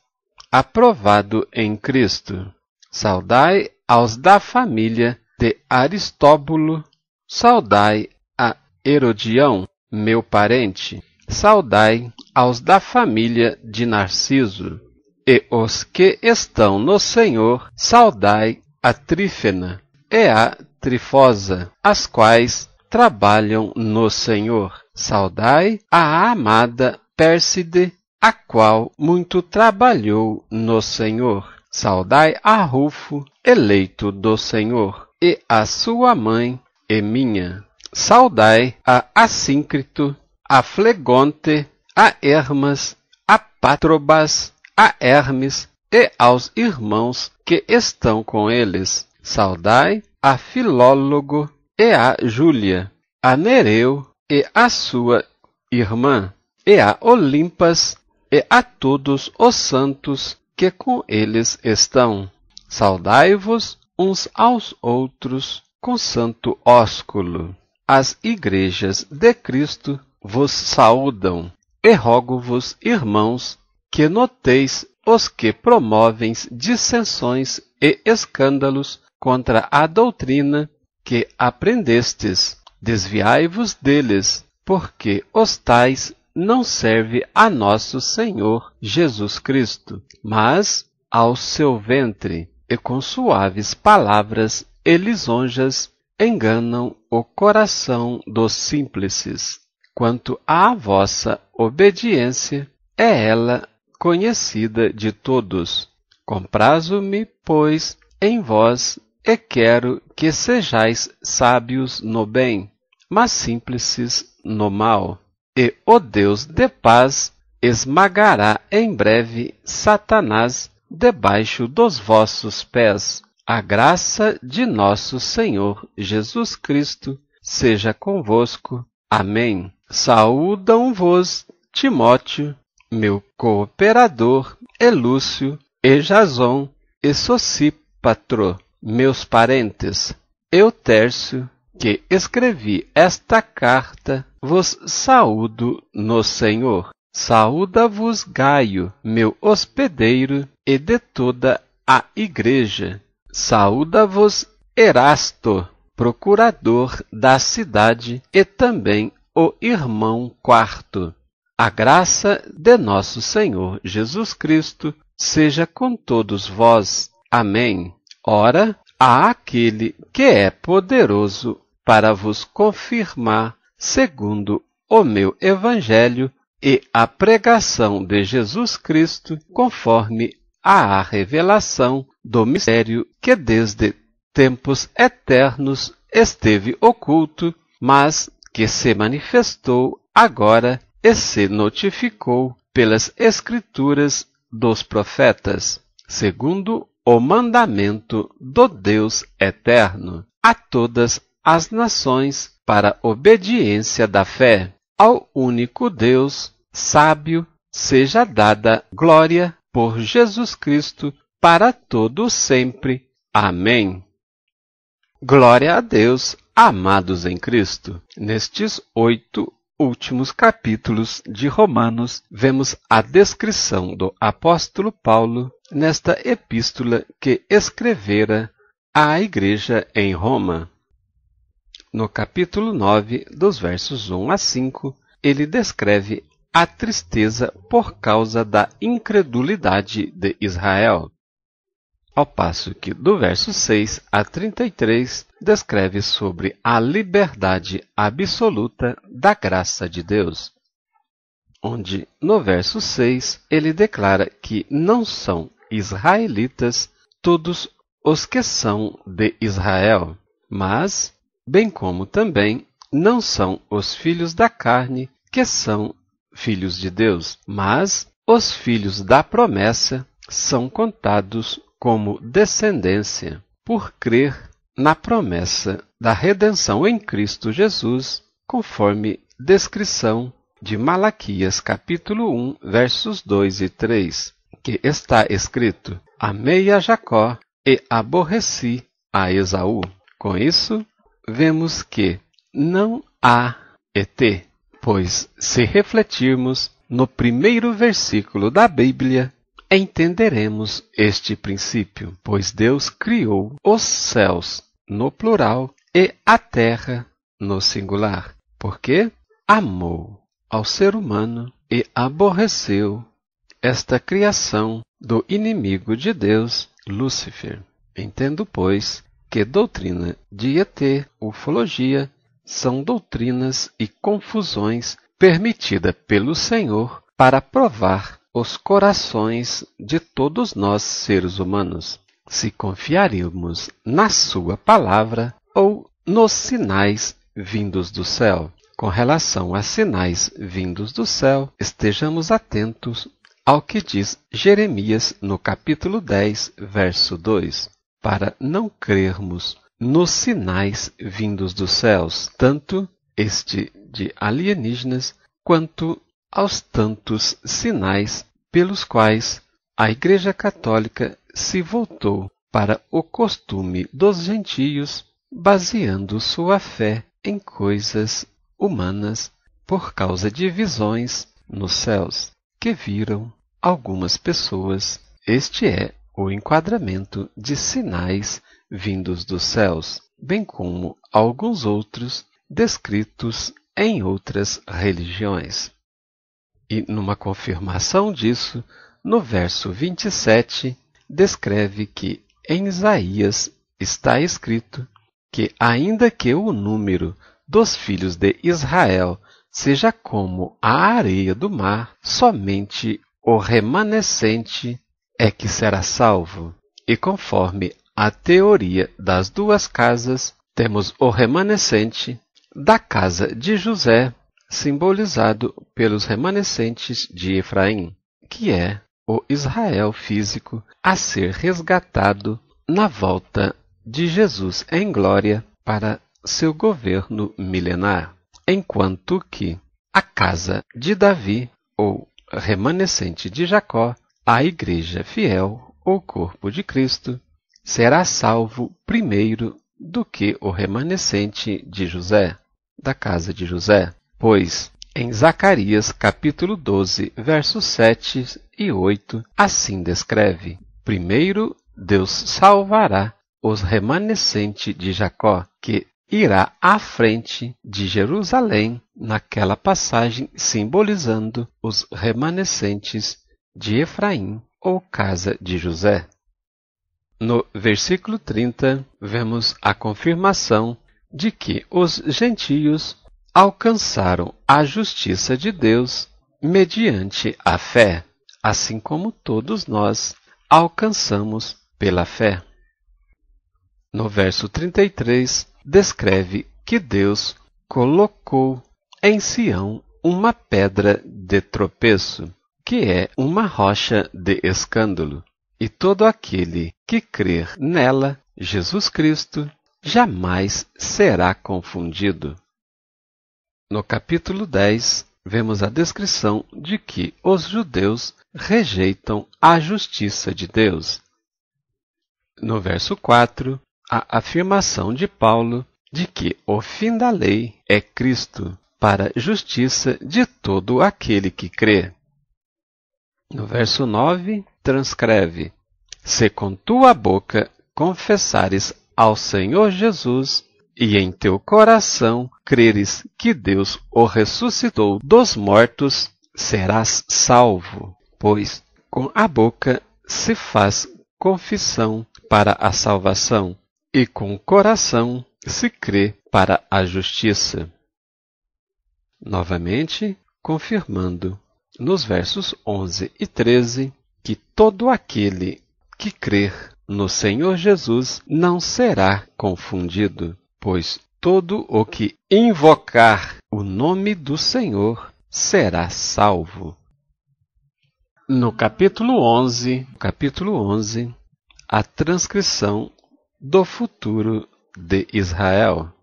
aprovado em Cristo. Saudai aos da família de Aristóbulo. Saudai a Herodião, meu parente. Saudai aos da família de Narciso. E os que estão no Senhor, saudai a Trífena e a Trifosa, as quais trabalham no Senhor. Saudai a amada Pérside, a qual muito trabalhou no Senhor. Saudai a Rufo, eleito do Senhor, e a sua mãe e minha. Saudai a Assíncrito, a Flegonte, a Hermas, a Patrobas, a Hermes e aos irmãos que estão com eles. Saudai a Filólogo e a Júlia, a Nereu e a sua irmã, e a Olimpas e a todos os santos que com eles estão. Saudai-vos uns aos outros com santo ósculo. As igrejas de Cristo vos saúdam, e rogo-vos, irmãos, que noteis os que promovem dissensões e escândalos contra a doutrina que aprendestes. Desviai-vos deles, porque os tais não servem a nosso Senhor Jesus Cristo, mas ao seu ventre, e com suaves palavras e lisonjas enganam o coração dos simples. Quanto à vossa obediência, é ela conhecida de todos. Comprazo-me, pois, em vós, e quero que sejais sábios no bem, mas simples no mal. e o Deus de paz esmagará em breve Satanás debaixo dos vossos pés. A graça de nosso Senhor Jesus Cristo seja convosco. Amém. Saúdam-vos Timóteo, meu cooperador, e Lúcio, e Jason, e Sosípatro, meus parentes. Eu, Tércio, que escrevi esta carta, vos saúdo no Senhor. Saúda-vos Gaio, meu hospedeiro, e de toda a igreja. Saúda-vos Erasto, procurador da cidade, e também o irmão Quarto. A graça de nosso Senhor Jesus Cristo seja com todos vós. Amém. Ora, há aquele que é poderoso para vos confirmar, segundo o meu evangelho e a pregação de Jesus Cristo, conforme a revelação do mistério que desde tempos eternos esteve oculto, mas que se manifestou agora e se notificou pelas Escrituras dos profetas, segundo o mandamento do Deus eterno, a todas as nações para obediência da fé. Ao único Deus, sábio, seja dada glória por Jesus Cristo para todo sempre. Amém. Glória a Deus, amados em Cristo. Nestes 8 últimos capítulos de Romanos, vemos a descrição do apóstolo Paulo nesta epístola que escrevera à igreja em Roma. No capítulo 9, dos versos 1 a 5, ele descreve a tristeza por causa da incredulidade de Israel, ao passo que do verso 6 a 33 descreve sobre a liberdade absoluta da graça de Deus, onde no verso 6 ele declara que não são israelitas todos os que são de Israel, mas, bem como também, não são os filhos da carne que são filhos de Deus, mas os filhos da promessa são contados como descendência, por crer na promessa da redenção em Cristo Jesus, conforme descrição de Malaquias capítulo 1, versos 2 e 3, que está escrito: Amei a Jacó e aborreci a Esaú. Com isso, vemos que não há ET, pois se refletirmos no primeiro versículo da Bíblia, entenderemos este princípio, pois Deus criou os céus no plural e a terra no singular, porque amou ao ser humano e aborreceu esta criação do inimigo de Deus, Lúcifer. Entendo, pois, que doutrina de ET, ufologia, são doutrinas e confusões permitidas pelo Senhor para provar os corações de todos nós seres humanos, se confiarmos na sua palavra ou nos sinais vindos do céu. Com relação a sinais vindos do céu, estejamos atentos ao que diz Jeremias no capítulo 10, verso 2, para não crermos nos sinais vindos dos céus, tanto este de alienígenas, quanto aos tantos sinais pelos quais a Igreja Católica se voltou para o costume dos gentios, baseando sua fé em coisas humanas por causa de visões nos céus que viram algumas pessoas. Este é o enquadramento de sinais vindos dos céus, bem como alguns outros descritos em outras religiões. E numa confirmação disso, no verso 27, descreve que em Isaías está escrito que, ainda que o número dos filhos de Israel seja como a areia do mar, somente o remanescente é que será salvo. E conforme a teoria das duas casas, temos o remanescente da casa de José, simbolizado pelos remanescentes de Efraim, que é o Israel físico a ser resgatado na volta de Jesus em glória para seu governo milenar, enquanto que a casa de Davi, ou remanescente de Jacó, a igreja fiel, ou corpo de Cristo, será salvo primeiro do que o remanescente de José, da casa de José, pois em Zacarias capítulo 12, versos 7 e 8, assim descreve: primeiro Deus salvará os remanescentes de Jacó, que irá à frente de Jerusalém naquela passagem simbolizando os remanescentes de Efraim ou casa de José. No versículo 30, vemos a confirmação de que os gentios alcançaram a justiça de Deus mediante a fé, assim como todos nós alcançamos pela fé. No verso 33, descreve que Deus colocou em Sião uma pedra de tropeço, que é uma rocha de escândalo, e todo aquele que crer nela, Jesus Cristo, jamais será confundido. No capítulo 10, vemos a descrição de que os judeus rejeitam a justiça de Deus. No verso 4, a afirmação de Paulo de que o fim da lei é Cristo, para justiça de todo aquele que crê. No verso 9, transcreve: se com tua boca confessares ao Senhor Jesus e em teu coração creres que Deus o ressuscitou dos mortos, serás salvo, pois com a boca se faz confissão para a salvação, e com o coração se crê para a justiça. Novamente, confirmando nos versos 11 e 13 que todo aquele que crer no Senhor Jesus não será confundido, pois todo o que invocar o nome do Senhor será salvo. No capítulo 11, a transcrição do futuro de Israel.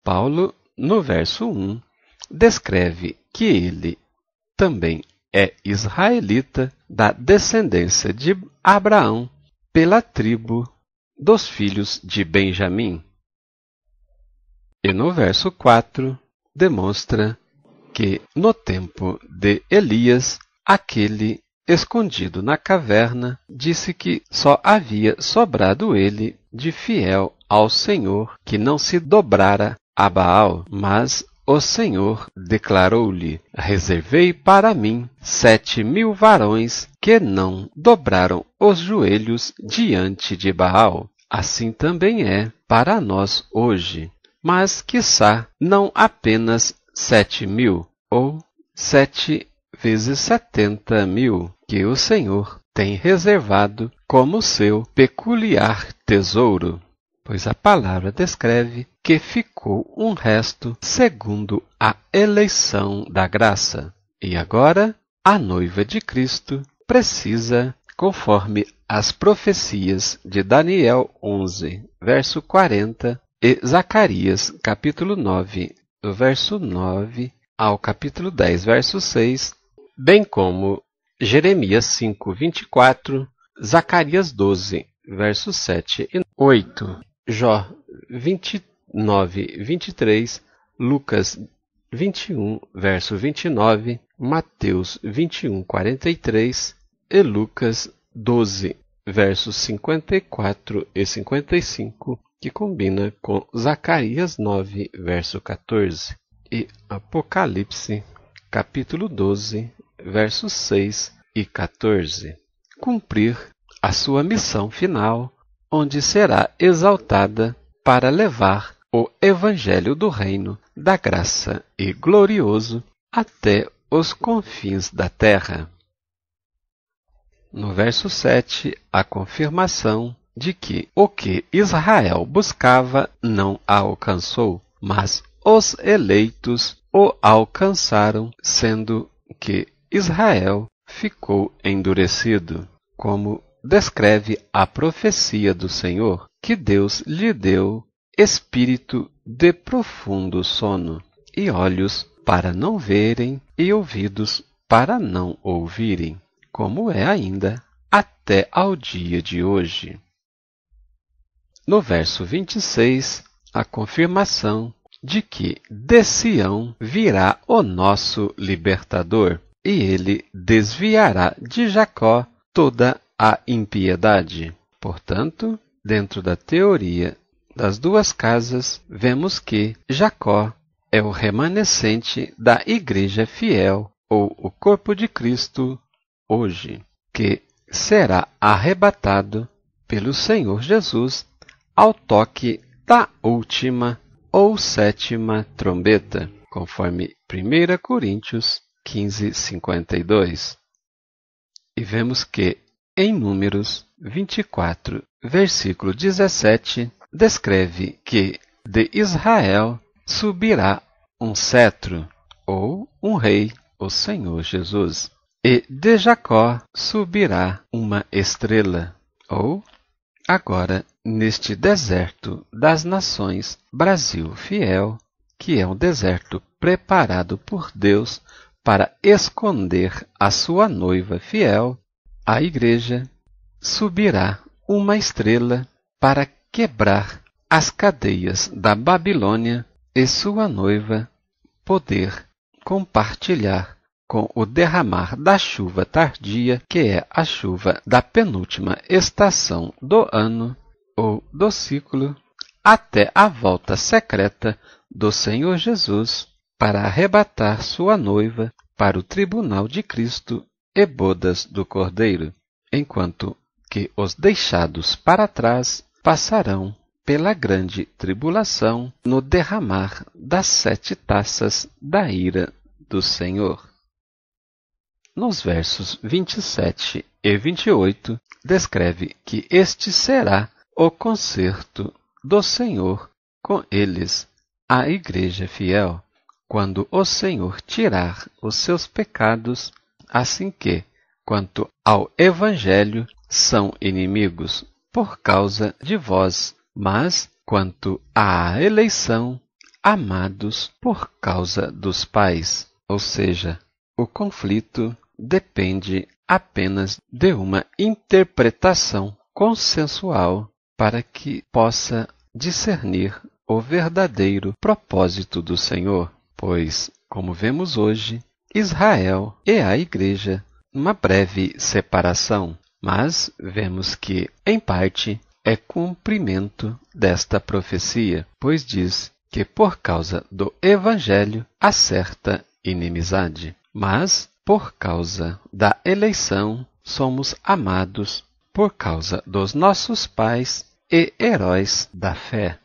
Paulo, no verso 1, descreve que ele também é israelita da descendência de Abraão pela tribo dos filhos de Benjamim. E no verso 4, demonstra que no tempo de Elias, aquele escondido na caverna disse que só havia sobrado ele de fiel ao Senhor, que não se dobrara a Baal, mas o Senhor declarou-lhe: reservei para mim 7.000 varões que não dobraram os joelhos diante de Baal. Assim também é para nós hoje. Mas, quiçá, não apenas 7.000, ou 7 vezes 70.000, que o Senhor tem reservado como seu peculiar tesouro. Pois a palavra descreve que ficou um resto segundo a eleição da graça. E agora, a noiva de Cristo precisa, conforme as profecias de Daniel 11, verso 40, e Zacarias, capítulo 9, do verso 9 ao capítulo 10, verso 6, bem como Jeremias 5, 24, Zacarias 12, verso 7 e 8, Jó 29, 23, Lucas 21, verso 29, Mateus 21, 43 e Lucas 12, versos 54 e 55, que combina com Zacarias 9, verso 14, e Apocalipse, capítulo 12, versos 6 e 14. Cumprir a sua missão final, onde será exaltada para levar o Evangelho do Reino da Graça e glorioso até os confins da terra. No verso 7, a confirmação de que o que Israel buscava não a alcançou, mas os eleitos o alcançaram, sendo que Israel ficou endurecido, como descreve a profecia do Senhor, que Deus lhe deu espírito de profundo sono, e olhos para não verem, e ouvidos para não ouvirem, como é ainda até ao dia de hoje. No verso 26, a confirmação de que de Sião virá o nosso libertador, e ele desviará de Jacó toda a impiedade. Portanto, dentro da teoria das duas casas, vemos que Jacó é o remanescente da Igreja fiel, ou o corpo de Cristo, hoje, que será arrebatado pelo Senhor Jesus ao toque da última ou sétima trombeta, conforme 1 Coríntios 15:52. E vemos que em Números 24, versículo 17, descreve que de Israel subirá um cetro, ou um rei, o Senhor Jesus, e de Jacó subirá uma estrela, ou, agora, neste deserto das nações, Brasil fiel, que é um deserto preparado por Deus para esconder a sua noiva fiel, a Igreja, subirá uma estrela para quebrar as cadeias da Babilônia e sua noiva poder compartilhar com o derramar da chuva tardia, que é a chuva da penúltima estação do ano ou do ciclo, até a volta secreta do Senhor Jesus para arrebatar sua noiva para o tribunal de Cristo e bodas do Cordeiro, enquanto que os deixados para trás passarão pela grande tribulação no derramar das 7 taças da ira do Senhor. Nos versos 27 e 28, descreve que este será o concerto do Senhor com eles, a Igreja fiel, quando o Senhor tirar os seus pecados, assim que, quanto ao Evangelho, são inimigos por causa de vós, mas, quanto à eleição, amados por causa dos pais. Ou seja, o conflito depende apenas de uma interpretação consensual para que possa discernir o verdadeiro propósito do Senhor, pois, como vemos hoje, Israel e a Igreja, uma breve separação, mas vemos que, em parte, é cumprimento desta profecia, pois diz que por causa do Evangelho há certa inimizade, mas por causa da eleição somos amados por causa dos nossos pais e heróis da fé.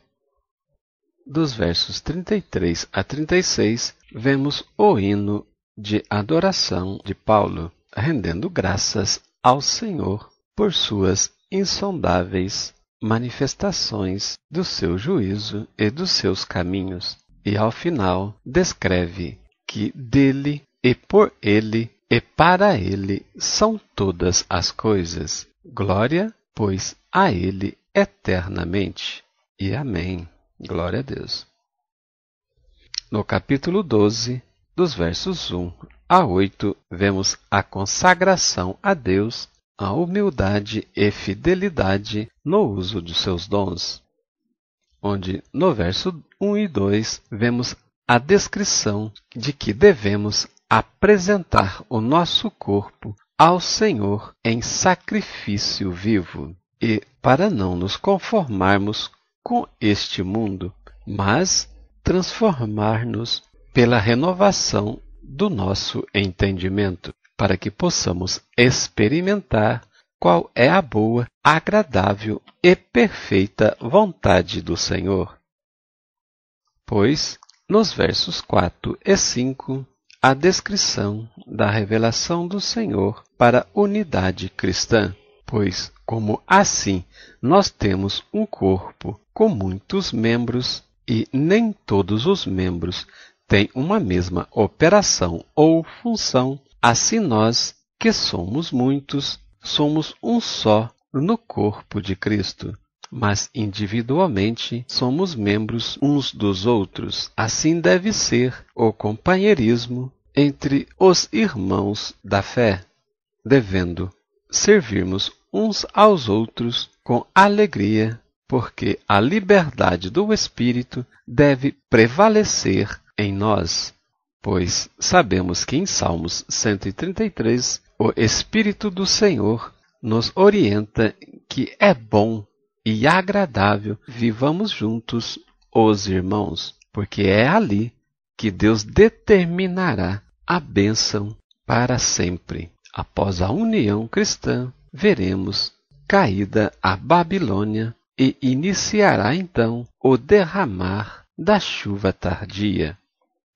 Dos versos 33 a 36, vemos o hino de adoração de Paulo, rendendo graças ao Senhor por suas insondáveis manifestações do seu juízo e dos seus caminhos. E ao final descreve que dele e por ele e para ele são todas as coisas. Glória, pois, a ele eternamente. E amém. Glória a Deus. No capítulo 12, dos versos 1 a 8, vemos a consagração a Deus, a humildade e fidelidade no uso de seus dons, onde no verso 1 e 2 vemos a descrição de que devemos apresentar o nosso corpo ao Senhor em sacrifício vivo, e para não nos conformarmos com este mundo, mas transformar-nos pela renovação do nosso entendimento, para que possamos experimentar qual é a boa, agradável e perfeita vontade do Senhor. Pois, nos versos 4 e 5, a descrição da revelação do Senhor para a unidade cristã, pois, como assim nós temos um corpo com muitos membros, e nem todos os membros têm uma mesma operação ou função, assim nós, que somos muitos, somos um só no corpo de Cristo, mas individualmente somos membros uns dos outros. Assim deve ser o companheirismo entre os irmãos da fé, devendo servirmos uns aos outros com alegria, porque a liberdade do Espírito deve prevalecer em nós. Pois sabemos que em Salmos 133, o Espírito do Senhor nos orienta que é bom e agradável vivamos juntos os irmãos, porque é ali que Deus determinará a bênção para sempre. Após a união cristã, veremos caída a Babilônia e iniciará então o derramar da chuva tardia,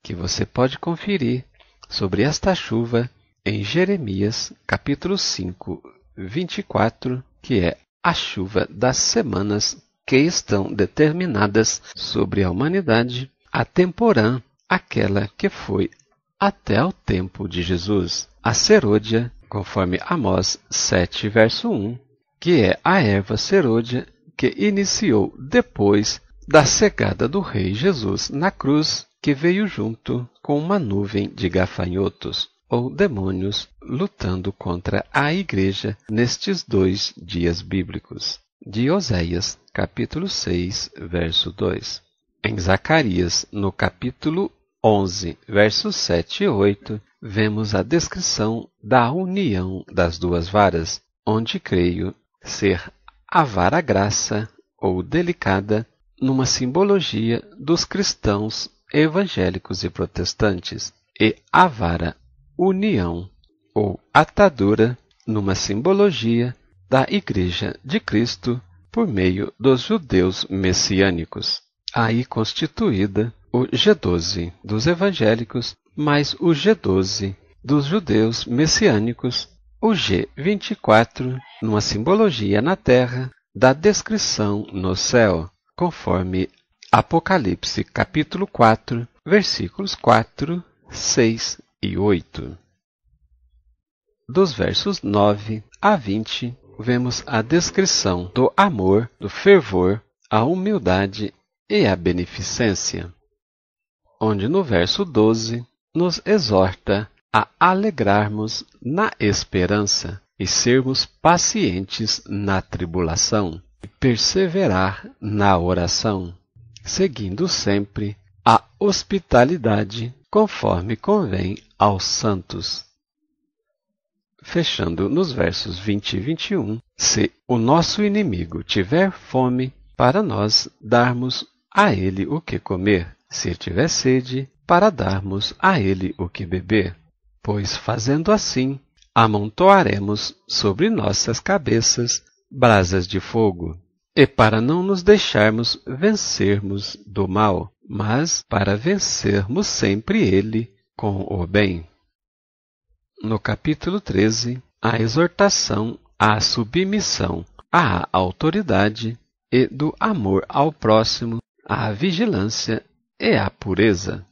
que você pode conferir sobre esta chuva em Jeremias capítulo 5, 24, que é a chuva das semanas que estão determinadas sobre a humanidade, a temporã, aquela que foi até o tempo de Jesus, a serôdia, conforme Amós 7, verso 1, que é a erva serôdia que iniciou depois da cegada do rei Jesus na cruz, que veio junto com uma nuvem de gafanhotos, ou demônios, lutando contra a igreja nestes 2 dias bíblicos. De Oséias, capítulo 6, verso 2. Em Zacarias, no capítulo 11, versos 7 e 8, vemos a descrição da união das 2 varas, onde creio ser a vara graça ou delicada numa simbologia dos cristãos evangélicos e protestantes, e a vara união ou atadura numa simbologia da Igreja de Cristo por meio dos judeus messiânicos, aí constituída o G12 dos evangélicos mais o G12 dos judeus messiânicos, o G24 numa simbologia na terra da descrição no céu, conforme Apocalipse capítulo 4, versículos 4, 6 e 8. Dos versos 9 a 20, vemos a descrição do amor, do fervor, a humildade e a beneficência, onde no verso 12 nos exorta a alegrarmos na esperança e sermos pacientes na tribulação e perseverar na oração, seguindo sempre a hospitalidade conforme convém aos santos. Fechando nos versos 20 e 21, se o nosso inimigo tiver fome, para nós darmos a ele o que comer, se tiver sede, para darmos a ele o que beber. Pois fazendo assim, amontoaremos sobre nossas cabeças brasas de fogo, e para não nos deixarmos vencermos do mal, mas para vencermos sempre ele com o bem. No capítulo 13, a exortação à submissão à autoridade e do amor ao próximo, à vigilância e à pureza,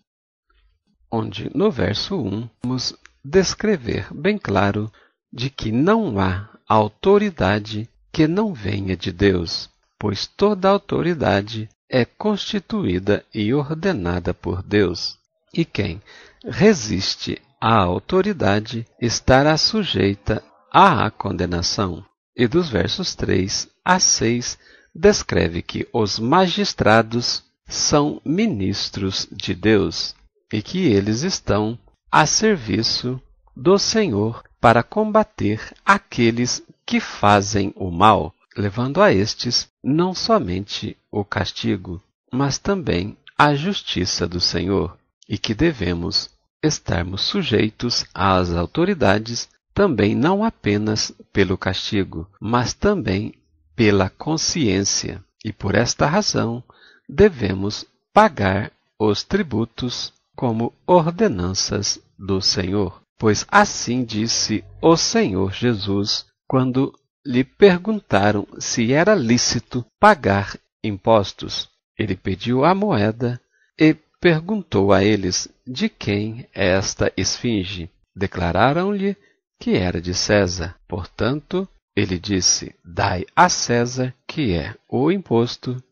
onde no verso 1 vamos descrever bem claro de que não há autoridade que não venha de Deus, pois toda autoridade é constituída e ordenada por Deus, e quem resiste à autoridade estará sujeita à condenação. E dos versos 3 a 6 descreve que os magistrados são ministros de Deus e que eles estão a serviço do Senhor para combater aqueles que fazem o mal, levando a estes não somente o castigo, mas também a justiça do Senhor, e que devemos estarmos sujeitos às autoridades também não apenas pelo castigo, mas também pela consciência, e por esta razão devemos pagar os tributos como ordenanças do Senhor. Pois assim disse o Senhor Jesus quando lhe perguntaram se era lícito pagar impostos. Ele pediu a moeda e perguntou a eles de quem é esta esfinge. Declararam-lhe que era de César. Portanto, ele disse: dai a César, que é o imposto,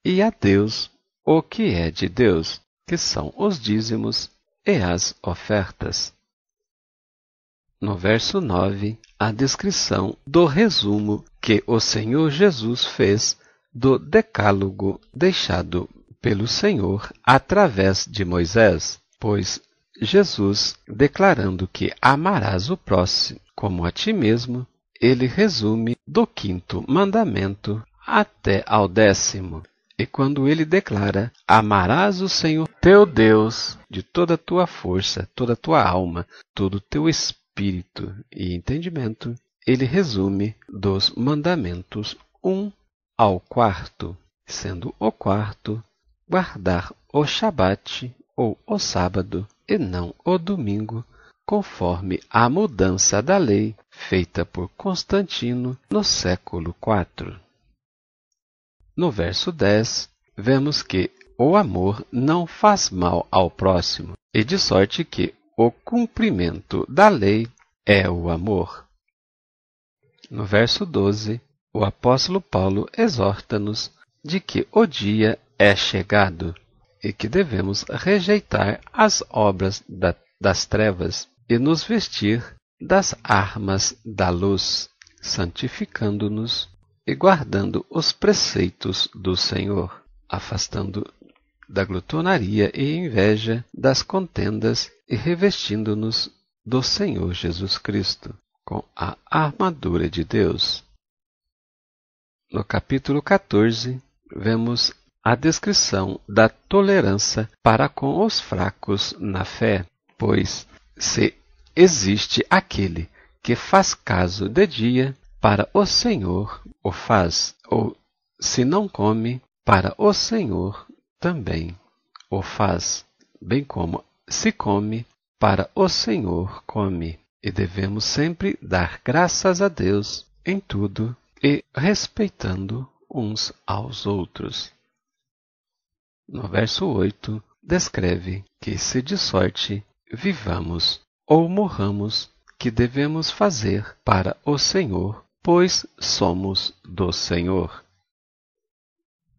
e a Deus o que é de Deus, que são os dízimos e as ofertas. No verso 9, a descrição do resumo que o Senhor Jesus fez do decálogo deixado pelo Senhor através de Moisés, pois Jesus, declarando que amarás o próximo como a ti mesmo, ele resume do 5º mandamento até ao 10º. E quando ele declara: amarás o Senhor teu Deus de toda a tua força, toda a tua alma, todo o teu espírito e entendimento, ele resume dos mandamentos 1 ao 4º, sendo o 4º guardar o Shabat ou o sábado e não o domingo, conforme a mudança da lei feita por Constantino no século IV. No verso 10, vemos que o amor não faz mal ao próximo, e de sorte que o cumprimento da lei é o amor. No verso 12, o apóstolo Paulo exorta-nos de que o dia é chegado e que devemos rejeitar as obras das trevas e nos vestir das armas da luz, santificando-nos e guardando os preceitos do Senhor, afastando da glutonaria e inveja, das contendas e revestindo-nos do Senhor Jesus Cristo, com a armadura de Deus. No capítulo 14, vemos a descrição da tolerância para com os fracos na fé, pois se existe aquele que faz caso de dia, para o Senhor o faz, ou se não come, para o Senhor também o faz, bem como se come, para o Senhor come. E devemos sempre dar graças a Deus em tudo e respeitando uns aos outros. No verso 8, descreve que se de sorte vivamos ou morramos, que devemos fazer para o Senhor, pois somos do Senhor.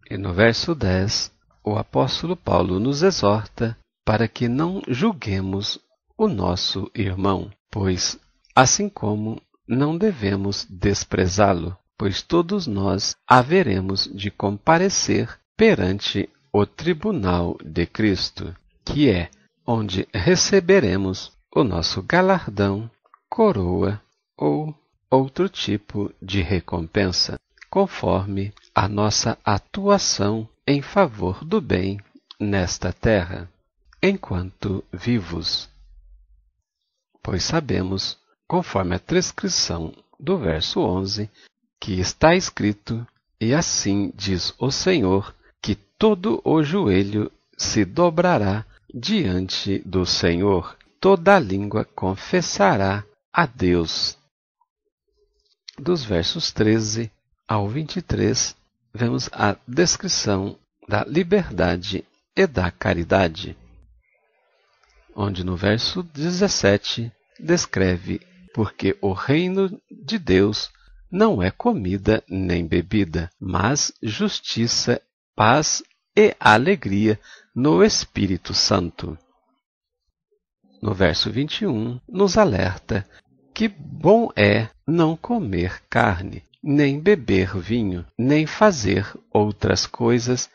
E no verso 10, o apóstolo Paulo nos exorta para que não julguemos o nosso irmão, pois, assim como não devemos desprezá-lo, pois todos nós haveremos de comparecer perante o tribunal de Cristo, que é onde receberemos o nosso galardão, coroa ou outro tipo de recompensa, conforme a nossa atuação em favor do bem nesta terra, enquanto vivos. Pois sabemos, conforme a prescrição do verso 11, que está escrito: e assim diz o Senhor, que todo o joelho se dobrará diante do Senhor, toda língua confessará a Deus. Dos versos 13 ao 23, vemos a descrição da liberdade e da caridade, onde no verso 17 descreve: porque o reino de Deus não é comida nem bebida, mas justiça, paz e alegria no Espírito Santo. No verso 21, nos alerta que bom é não comer carne, nem beber vinho, nem fazer outras coisas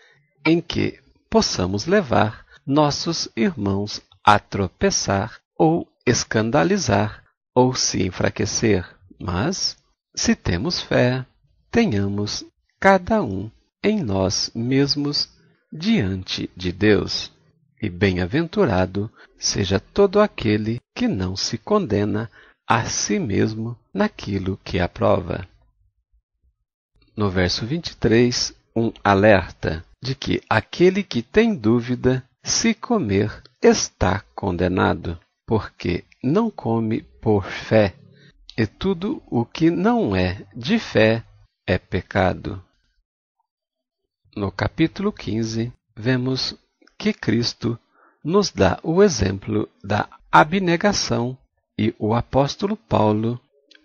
em que possamos levar nossos irmãos a tropeçar ou escandalizar ou se enfraquecer. Mas, se temos fé, tenhamos cada um em nós mesmos diante de Deus. E bem-aventurado seja todo aquele que não se condena a si mesmo naquilo que aprova. No verso 23, um alerta de que aquele que tem dúvida, se comer, está condenado, porque não come por fé, e tudo o que não é de fé é pecado. No capítulo 15, vemos que Cristo nos dá o exemplo da abnegação e o apóstolo Paulo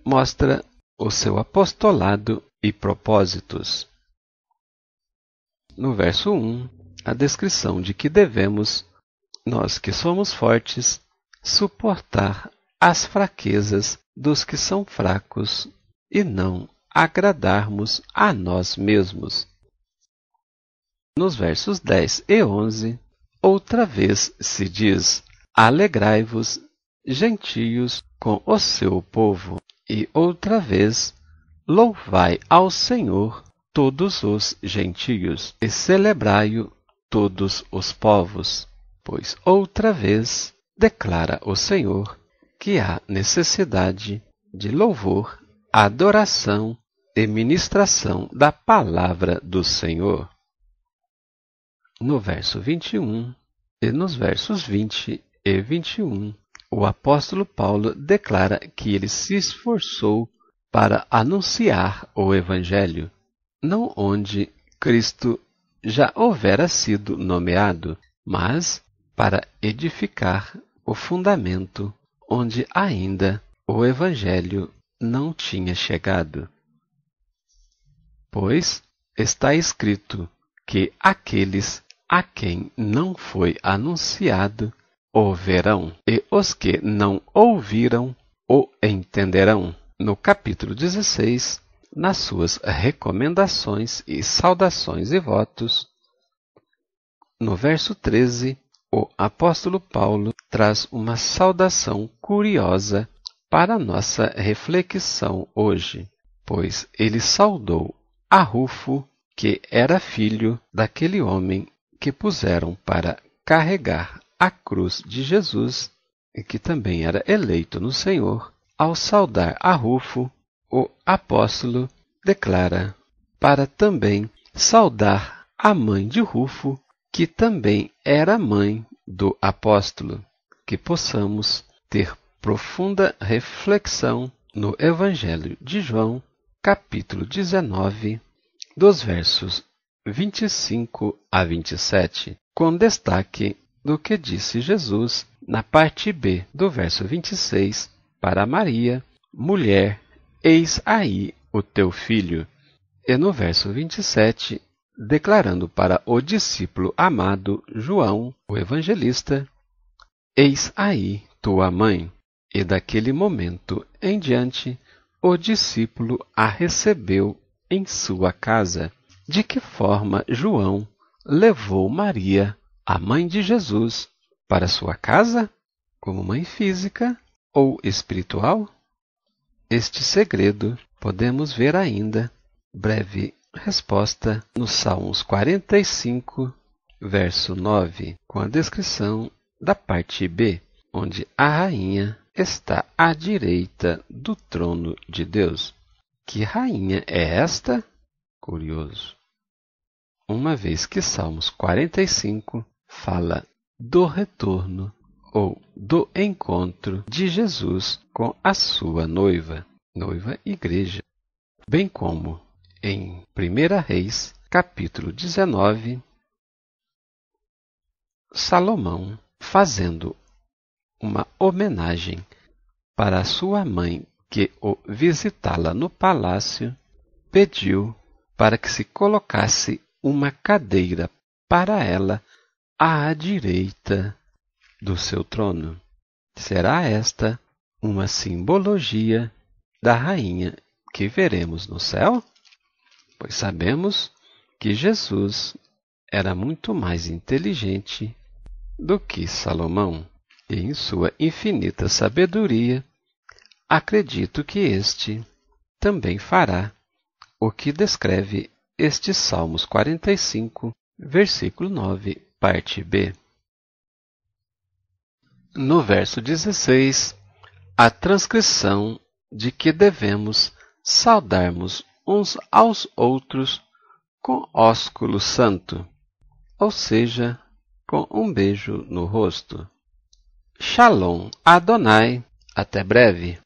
mostra o seu apostolado e propósitos. No verso 1, a descrição de que devemos, nós que somos fortes, suportar as fraquezas dos que são fracos e não agradarmos a nós mesmos. Nos versos 10 e 11, outra vez se diz: alegrai-vos, gentios, com o seu povo, e outra vez louvai ao Senhor todos os gentios, e celebrai-o todos os povos, pois outra vez declara o Senhor que há necessidade de louvor, adoração e ministração da palavra do Senhor. No verso 21 e nos versos 20 e 21, o apóstolo Paulo declara que ele se esforçou para anunciar o Evangelho, não onde Cristo já houvera sido nomeado, mas para edificar o fundamento onde ainda o Evangelho não tinha chegado. Pois está escrito que aqueles a quem não foi anunciado o verão, e os que não ouviram o entenderão. No capítulo 16, nas suas recomendações e saudações e votos, no verso 13, o apóstolo Paulo traz uma saudação curiosa para nossa reflexão hoje, pois ele saudou a Rufo, que era filho daquele homem que puseram para carregar a cruz de Jesus e que também era eleito no Senhor. Ao saudar a Rufo, o apóstolo declara para também saudar a mãe de Rufo, que também era mãe do apóstolo, que possamos ter profunda reflexão no Evangelho de João, capítulo 19, dos versos 25 a 27, com destaque do que disse Jesus na parte B do verso 26 para Maria: mulher, eis aí o teu filho, e no verso 27, declarando para o discípulo amado João, o evangelista: eis aí tua mãe. E daquele momento em diante, o discípulo a recebeu em sua casa. De que forma João levou Maria, a mãe de Jesus, para sua casa? Como mãe física ou espiritual? Este segredo podemos ver ainda, breve resposta, nos Salmos 45, verso 9, com a descrição da parte B, onde a rainha está à direita do trono de Deus. Que rainha é esta? Curioso. Uma vez que Salmos 45 fala do retorno ou do encontro de Jesus com a sua noiva igreja, bem como em 1 Reis, capítulo 19, Salomão, fazendo uma homenagem para sua mãe que o visitá-la no palácio, pediu para que se colocasse uma cadeira para ela à direita do seu trono. Será esta uma simbologia da rainha que veremos no céu? Pois sabemos que Jesus era muito mais inteligente do que Salomão, e em sua infinita sabedoria, acredito que este também fará o que descreve este Salmos 45, versículo 9, parte B. No verso 16, a transcrição de que devemos saudarmos uns aos outros com ósculo santo, ou seja, com um beijo no rosto. Shalom Adonai, até breve.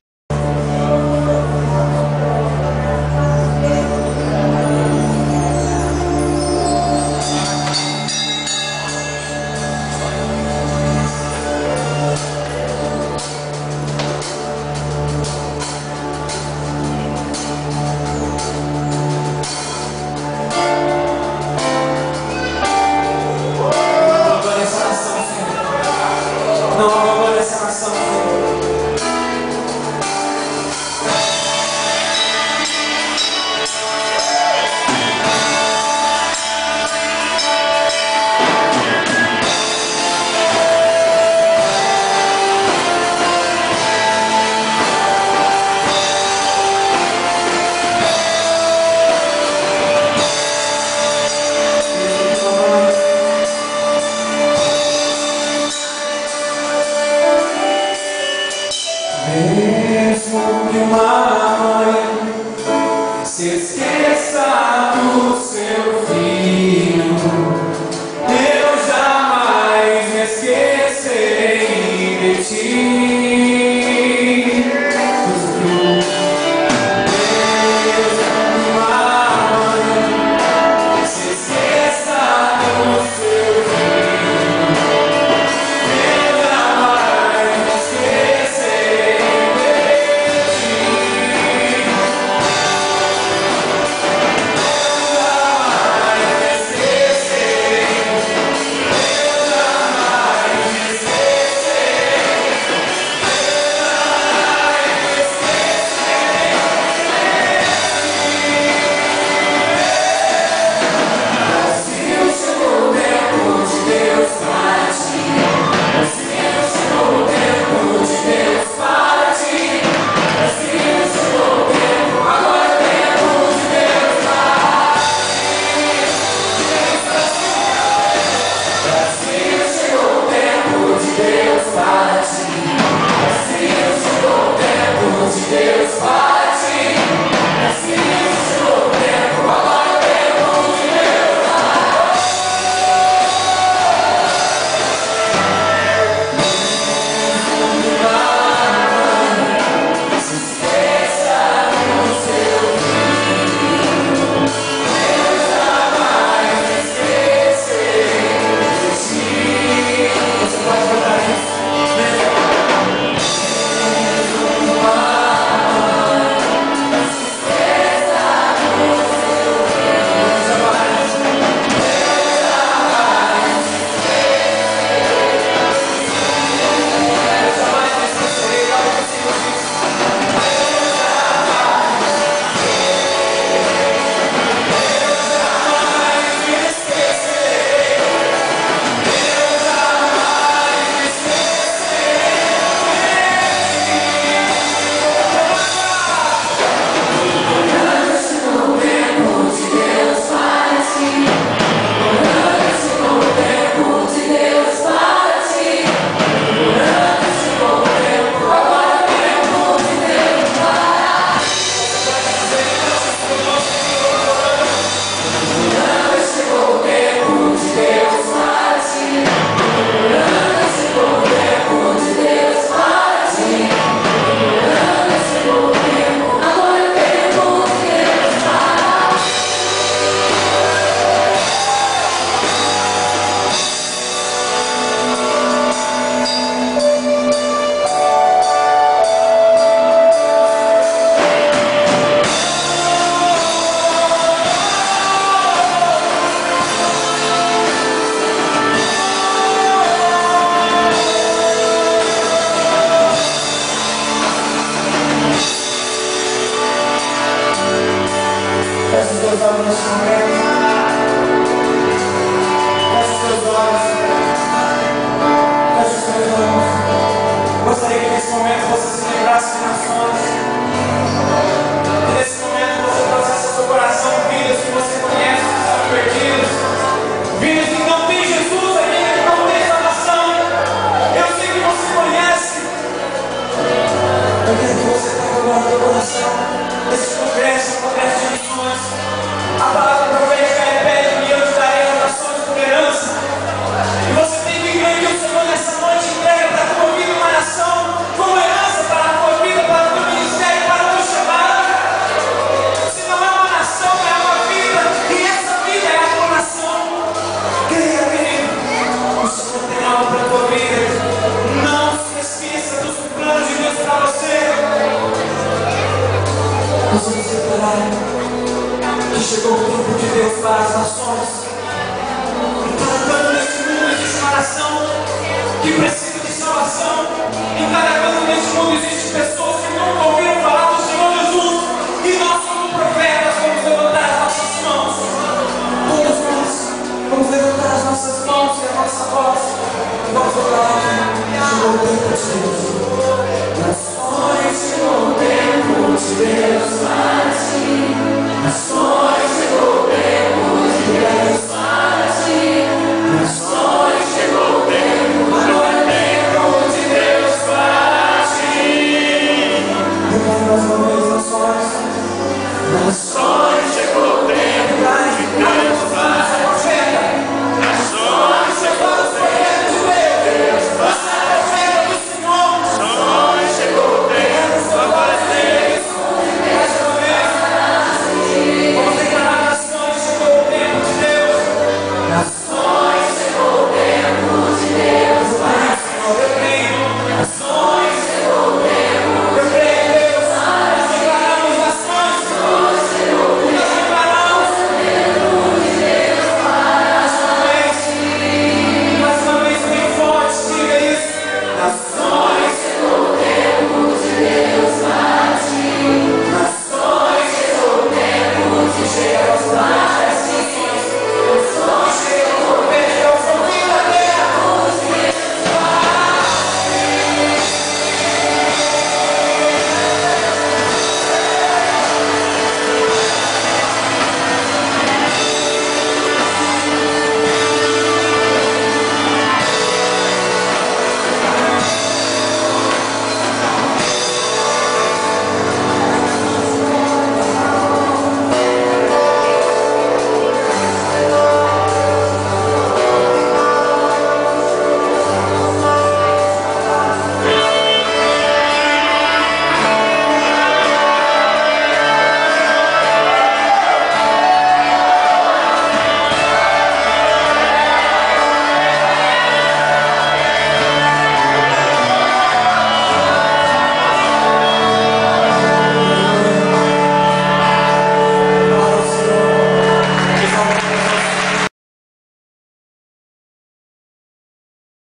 levantar as nossas mãos e a nossa voz, nós oramos, te louvamos, Deus. Nações te louvemos, Deus, para ti. Nações te louvemos, Deus.